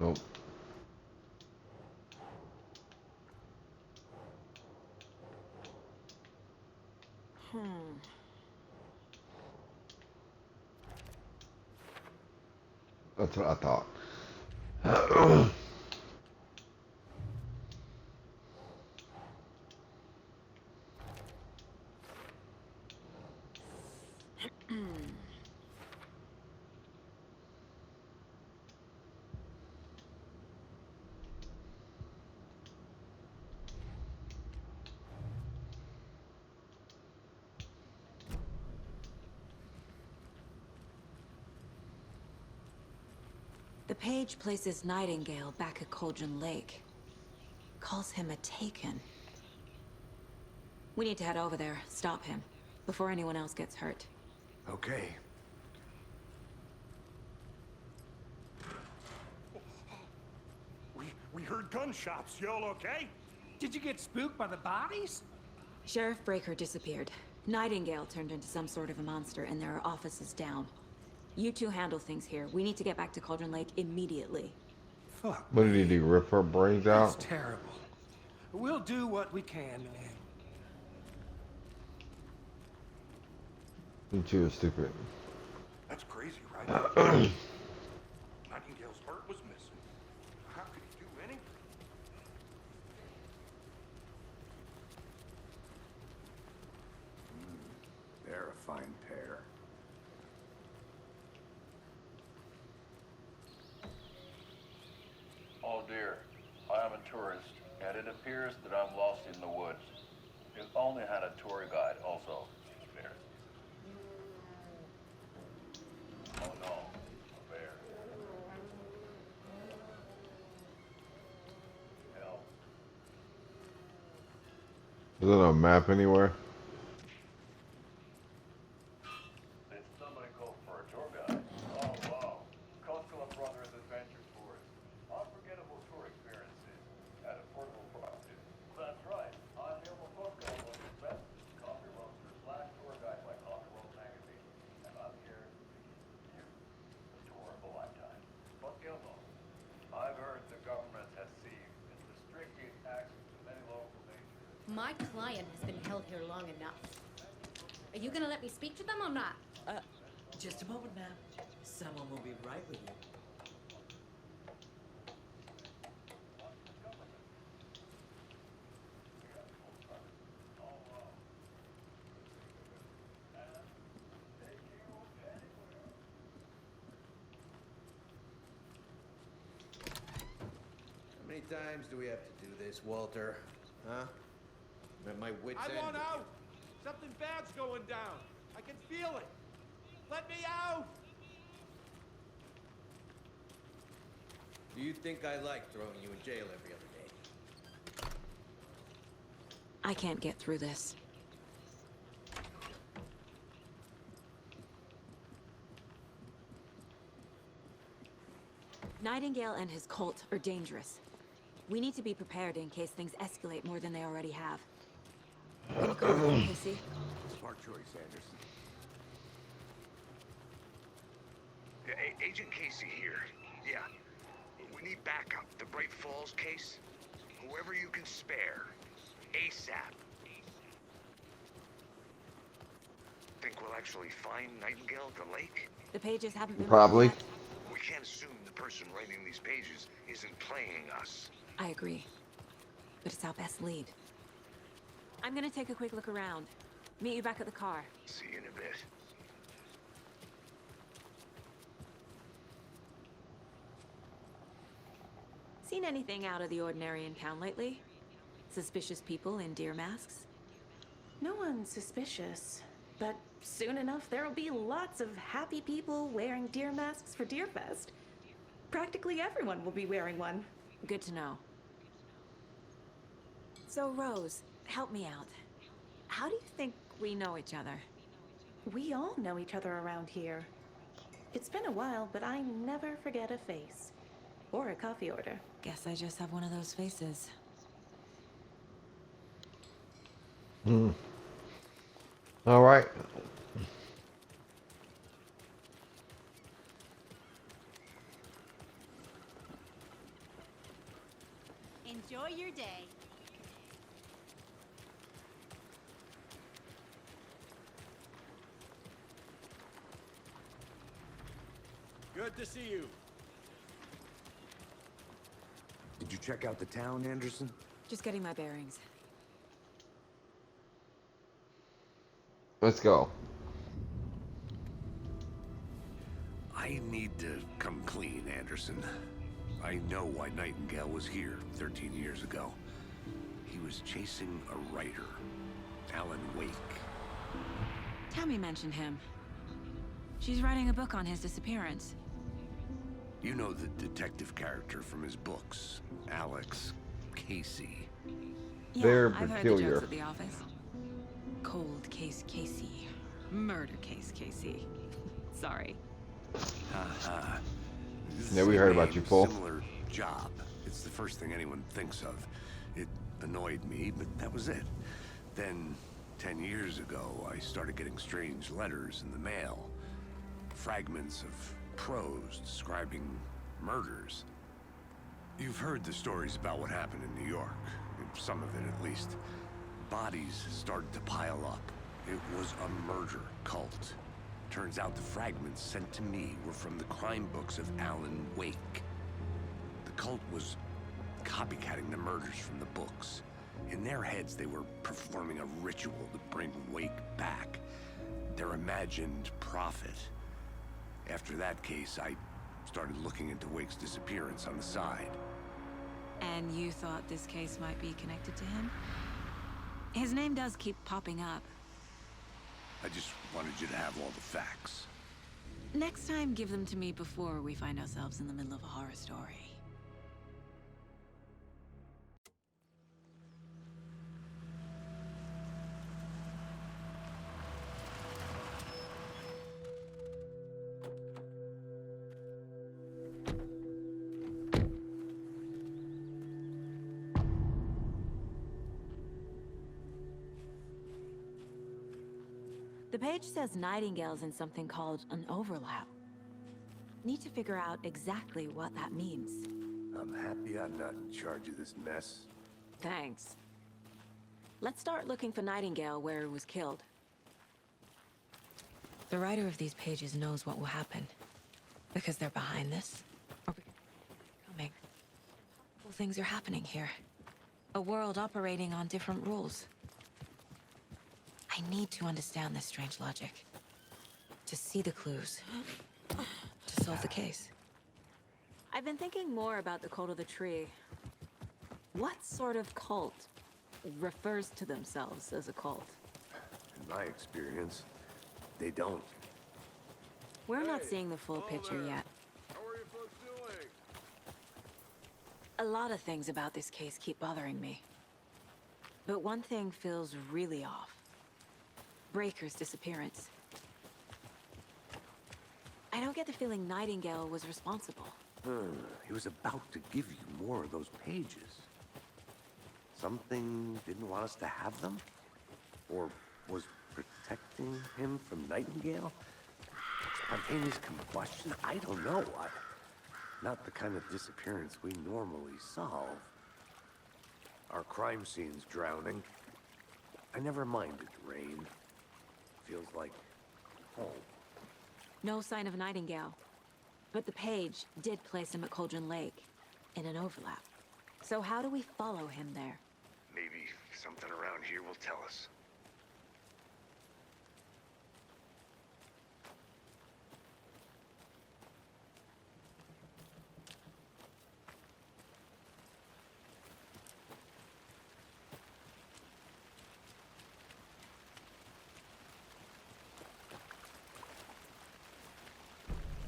Nope. That's what I thought. The page places Nightingale back at Cauldron Lake. Calls him a Taken. We need to head over there, stop him, before anyone else gets hurt. Okay. We heard gunshots. Y'all okay? Did you get spooked by the bodies? Sheriff Breaker disappeared. Nightingale turned into some sort of a monster, and there are offices down. You two handle things here. We need to get back to Cauldron Lake immediately. Fuck. What did he do? Rip her brains That's out? terrible. We'll do what we can, man. You two are stupid. That's crazy, right? Nightingale's heart was missing. How could he do anything? They're a fine pair. Oh dear, I am a tourist, and it appears that I'm lost in the woods. You only had a tour guide also. There. Oh no, a bear. Hell. Is there a map anywhere? Did somebody call for a tour guide? Oh wow. Costco and Brothers Adventure Tours. Unforgettable tour experiences at affordable prices. That's right. I'm Neil Costco, one of the best coffee roasters / tour guide by Coffee Roast Magazine. And I'm here to give you the tour of a lifetime. But Gilmo, I've heard the government has seized and restricted access to many local nature. My client has been held here long enough. Are you gonna let me speak to them or not? Just a moment, ma'am. Someone will be right with you. times do we have to do this, Walter? Huh? I'm at my wit's end. I want out! Something bad's going down. I can feel it. Let me out! Do you think I like throwing you in jail every other day? I can't get through this. Nightingale and his cult are dangerous. We need to be prepared in case things escalate more than they already have. Can you call me, Casey? Smart choice, Anderson. Agent Casey here. Yeah. We need backup. The Bright Falls case. Whoever you can spare. ASAP. Think we'll actually find Nightingale at the lake? The pages haven't been... Probably. We can't assume the person writing these pages isn't playing us. I agree. But it's our best lead. I'm gonna take a quick look around. Meet you back at the car. See you in a bit. Seen anything out of the ordinary in town lately? Suspicious people in deer masks? No one's suspicious. But soon enough, there'll be lots of happy people wearing deer masks for Deerfest. Practically everyone will be wearing one. Good to know. So, Rose, help me out. How do you think we know each other? We all know each other around here. It's been a while, but I never forget a face. Or a coffee order. Guess I just have one of those faces. All right. Enjoy your day. Good to see you. Did you check out the town, Anderson? Just getting my bearings. Let's go. I need to come clean, Anderson. I know why Nightingale was here 13 years ago. He was chasing a writer, Alan Wake. Tammy mentioned him. She's writing a book on his disappearance. You know the detective character from his books, Alex Casey. Yeah, They're I've heard the peculiar. jokes at the office. Cold case Casey. Murder case Casey. Sorry. Haha. Yeah, we heard about you, fool. Similar job. It's the first thing anyone thinks of. It annoyed me, but that was it. Then, 10 years ago, I started getting strange letters in the mail. Fragments of prose describing murders. You've heard the stories about what happened in New York. Some of it, at least. Bodies started to pile up. It was a murder cult. Turns out the fragments sent to me were from the crime books of Alan Wake. The cult was copycatting the murders from the books. In their heads, they were performing a ritual to bring Wake back. Their imagined prophet. After that case, I started looking into Wake's disappearance on the side. And you thought this case might be connected to him? His name does keep popping up. I just wanted you to have all the facts. Next time, give them to me before we find ourselves in the middle of a horror story. The page says Nightingale's in something called an overlap. Need to figure out exactly what that means. I'm happy I'm not in charge of this mess. Thanks. Let's start looking for Nightingale where he was killed. The writer of these pages knows what will happen. Because they're behind this. Or because they're coming. Well, things are happening here. A world operating on different rules. I need to understand this strange logic. To see the clues. To solve the case. I've been thinking more about the Cult of the Tree. What sort of cult refers to themselves as a cult? In my experience, they don't. We're not seeing the full picture yet. How are you folks doing? A lot of things about this case keep bothering me. But one thing feels really off. Breaker's disappearance. I don't get the feeling Nightingale was responsible. He was about to give you more of those pages. Something didn't want us to have them? Or was protecting him from Nightingale? Spontaneous combustion? I don't know. Not the kind of disappearance we normally solve. Our crime scene's drowning. I never minded rain. Feels like home. No sign of Nightingale. But the page did place him at Cauldron Lake, in an overlap. So how do we follow him there? Maybe something around here will tell us.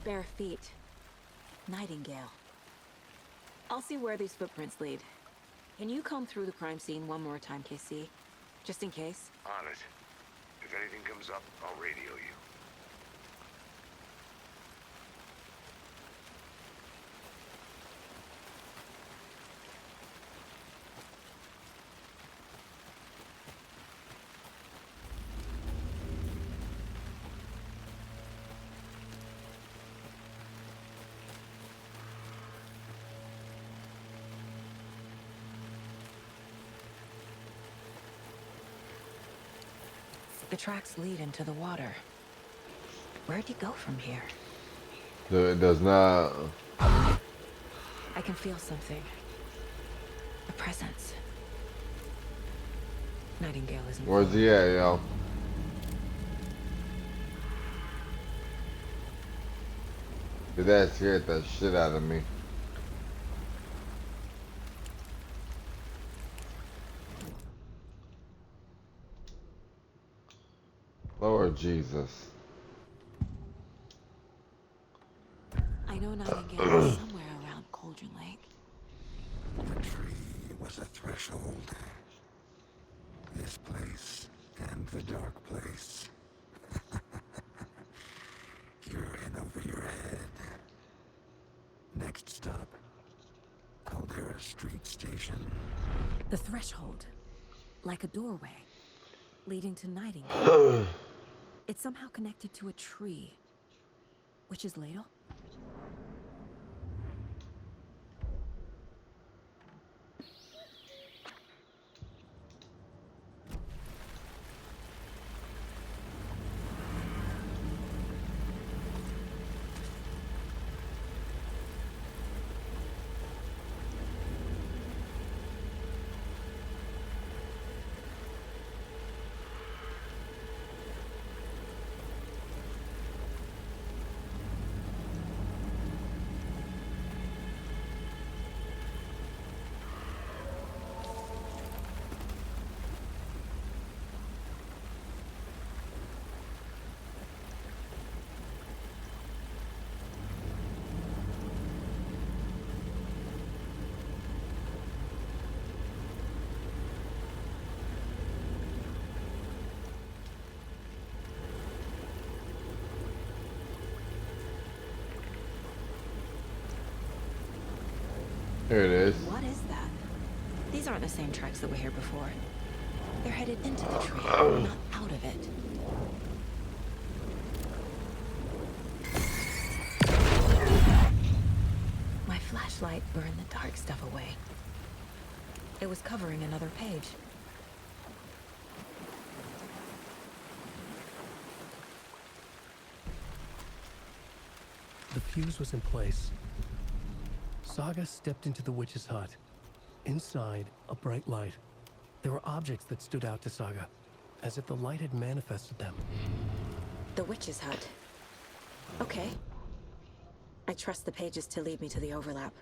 Bare feet. Nightingale. I'll see where these footprints lead. Can you comb through the crime scene one more time, KC? Just in case? On it. If anything comes up, I'll radio you. The tracks lead into the water. Where'd he go from here? It does not. I can feel something. A presence. Nightingale isn't. Where's he at, yo? Dude, that scared the shit out of me. Lord Jesus. I know Nightingale is somewhere around Cauldron Lake. The tree was a threshold. This place and the dark place. You're in over your head. Next stop, Caldera Street Station. The threshold. Like a doorway. Leading to Nightingale. It's somehow connected to a tree. Witch's Ladle? Here it is. What is that? These aren't the same tracks that were here before. They're headed into the tree, not out of it. My flashlight burned the dark stuff away. It was covering another page. The fuse was in place. Saga stepped into the witch's hut. Inside, a bright light. There were objects that stood out to Saga, as if the light had manifested them. The witch's hut. Okay. I trust the pages to lead me to the overlap.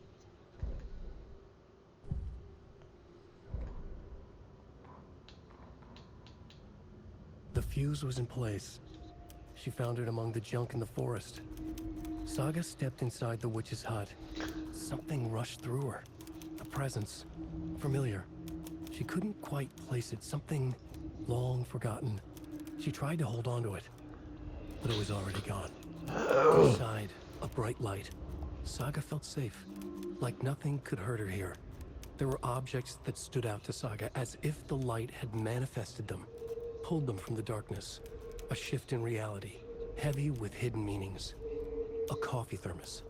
fuse was in place. She found it among the junk in the forest. Saga stepped inside the witch's hut. Something rushed through her. A presence. Familiar. She couldn't quite place it. Something long forgotten. She tried to hold on to it, but it was already gone. Inside, a bright light. Saga felt safe, like nothing could hurt her here. There were objects that stood out to Saga as if the light had manifested them, pulled them from the darkness. A shift in reality, heavy with hidden meanings. A coffee thermos,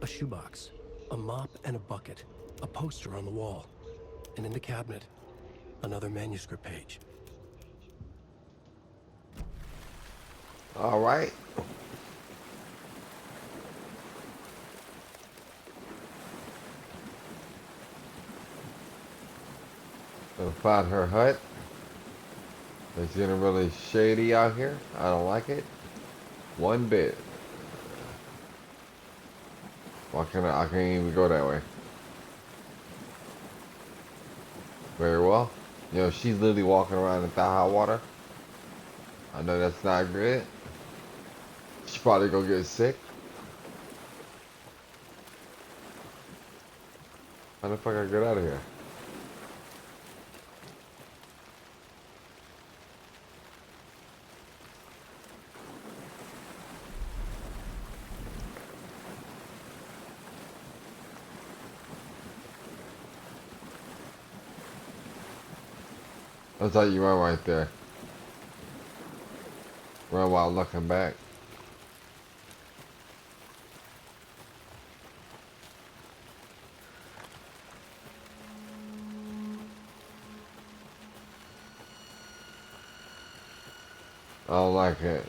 a shoebox, a mop and a bucket, a poster on the wall, and in the cabinet, another manuscript page. All right. Gonna find her hut. It's getting really shady out here. I don't like it one bit. Why can't I can't even go that way. Very well. You know, she's literally walking around in hot water. I know that's not good. She probably gonna get sick. How the fuck I get out of here? I thought you were right there. Run while looking back. I don't like it.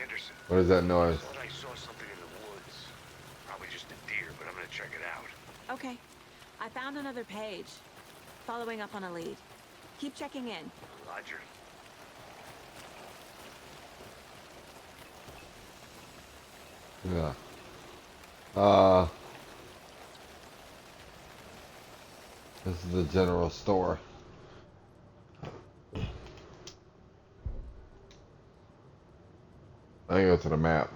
Anderson. What is that noise? I thought I saw something in the woods. Probably just a deer, but I'm gonna check it out. Okay. I found another page. Following up on a lead. Keep checking in. Roger. Yeah. This is the general store. I go to the map.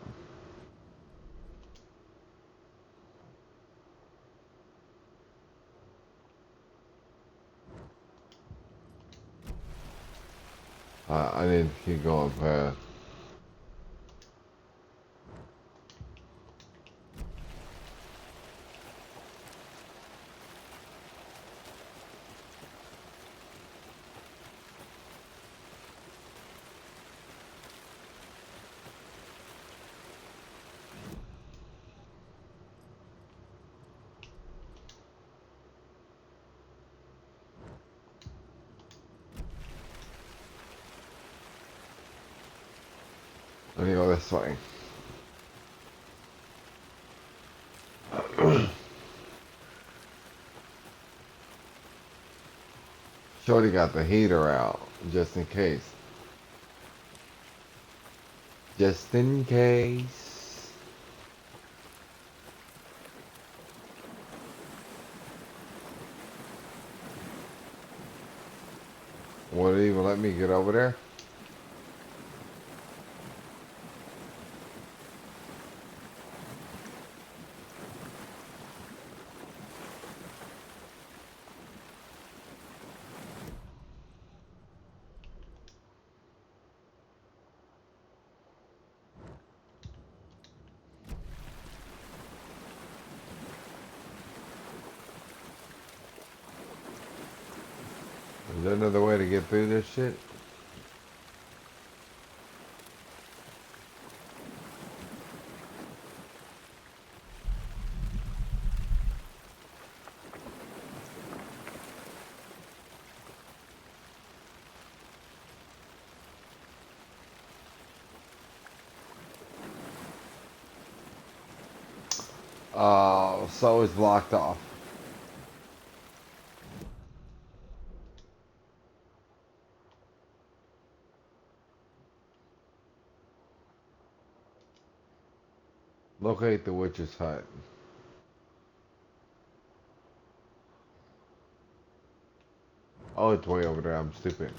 I need to keep going fast. Let me go this way. Shorty got the heater out, just in case. Just in case. Won't it even let me get over there? Is there another way to get through this shit? So it's blocked off. Locate the witch's hut. Oh, it's way over there. I'm stupid.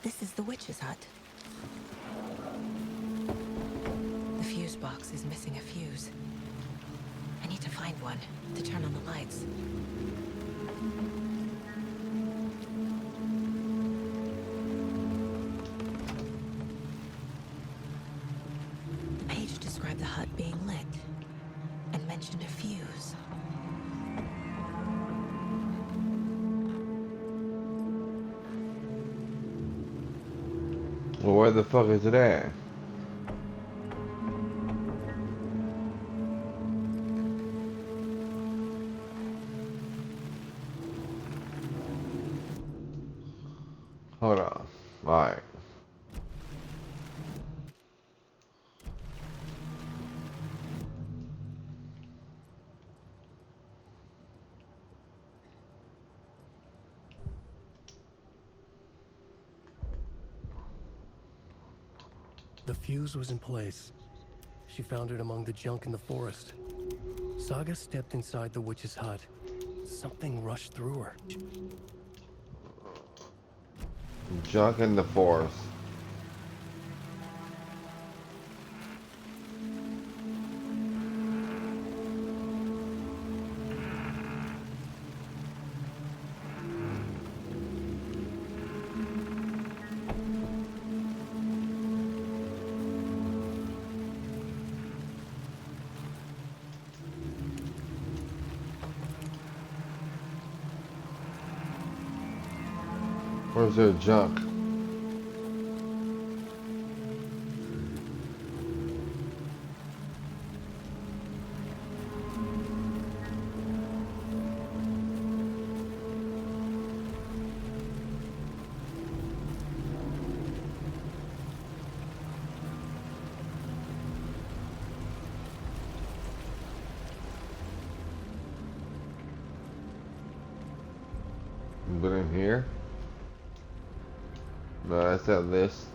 This is the witch's hut. The fuse box is missing a fuse. I need to find one to turn on the lights. The page described the hut being lit and mentioned a fuse. Well, where the fuck is it at? Hold on. Alright. The fuse was in place. She found it among the junk in the forest. Saga stepped inside the witch's hut. Something rushed through her. Junk in the forest. Where's their junk? But in here? No, that's that list.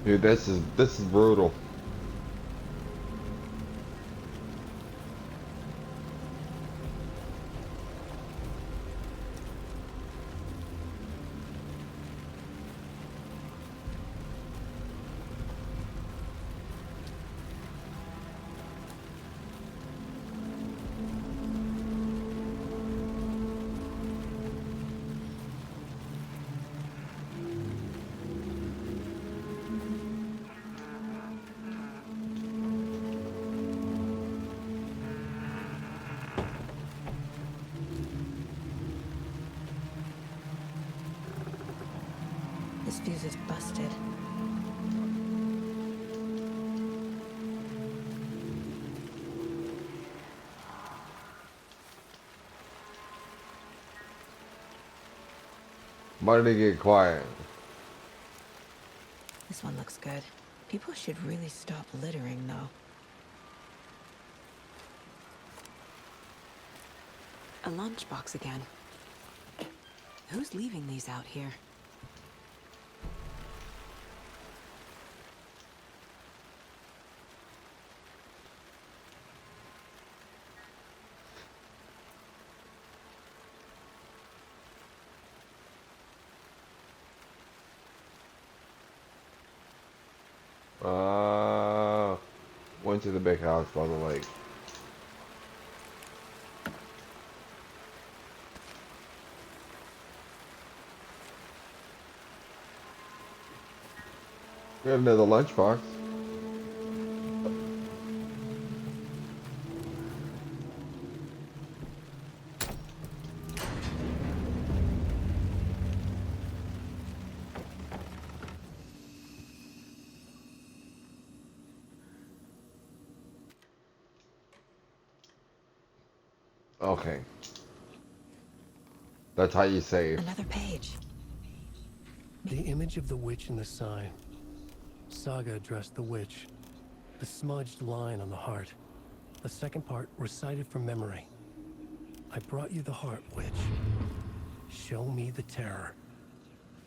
Dude, this is brutal. This fuse is busted. Why did they get quiet? This one looks good. People should really stop littering, though. A lunchbox again. Who's leaving these out here? Went to the big house by the lake. We have another lunchbox. Okay. That's how you save. Another page. The image of the witch in the sign. Saga addressed the witch. The smudged line on the heart. The second part recited from memory. I brought you the heart, witch. Show me the terror.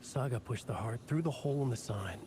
Saga pushed the heart through the hole in the sign.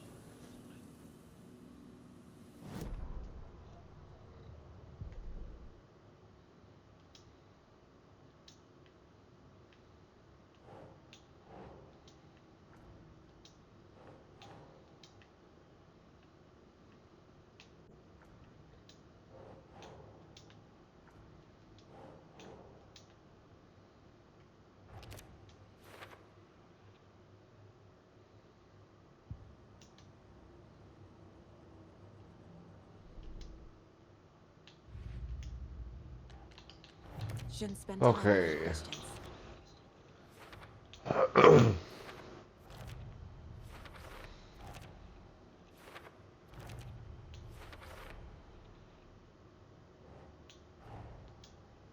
Shouldn't spend time on Okay. questions.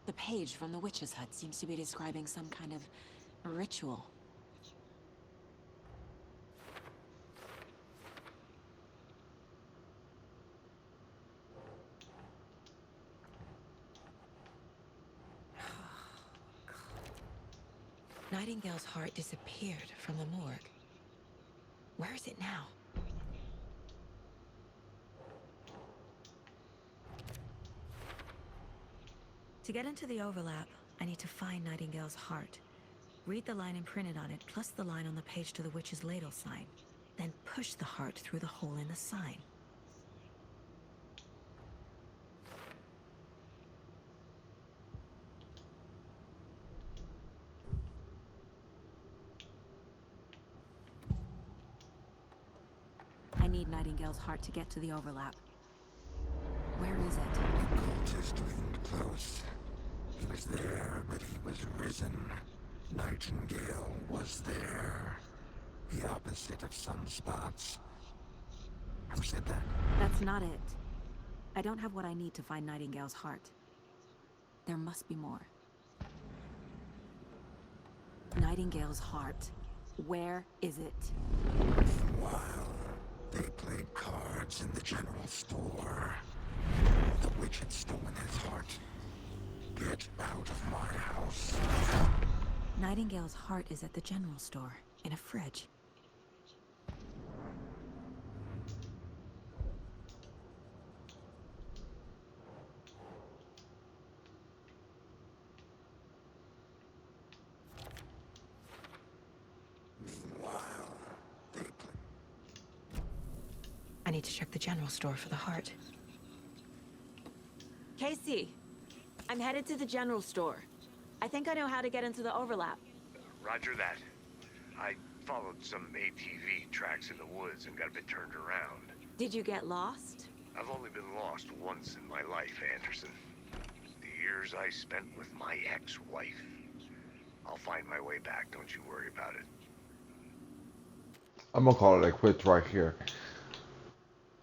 The page from the witch's hut seems to be describing some kind of ritual. Nightingale's heart disappeared from the morgue. Where is it now? To get into the overlap, I need to find Nightingale's heart. Read the line imprinted on it, plus the line on the page to the witch's ladle sign. Then push the heart through the hole in the sign. I need Nightingale's heart to get to the overlap. Where is it? Cultist leaned close. He was there, but he was risen. Nightingale was there. The opposite of sunspots. Who said that? That's not it. I don't have what I need to find Nightingale's heart. There must be more. Nightingale's heart. Where is it? While they played cards in the general store, the witch had stolen his heart. Get out of my house. Nightingale's heart is at the general store, in a fridge. I need to check the general store for the heart. Casey, I'm headed to the general store. I think I know how to get into the overlap. Roger that. I followed some ATV tracks in the woods and got a bit turned around. Did you get lost? I've only been lost once in my life, Anderson. The years I spent with my ex-wife. I'll find my way back, don't you worry about it. I'm gonna call it a quits right here.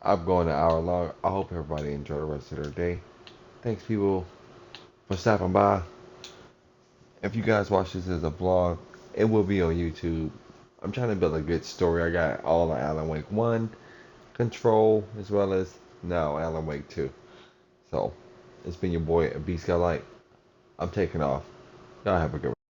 I'm going an hour long. I hope everybody enjoy the rest of their day. Thanks, people, for stopping by. If you guys watch this as a vlog, it will be on YouTube. I'm trying to build a good story. I got all of Alan Wake 1, Control, as well as now Alan Wake 2. So, it's been your boy, B Skylight. I'm taking off. Y'all have a good one.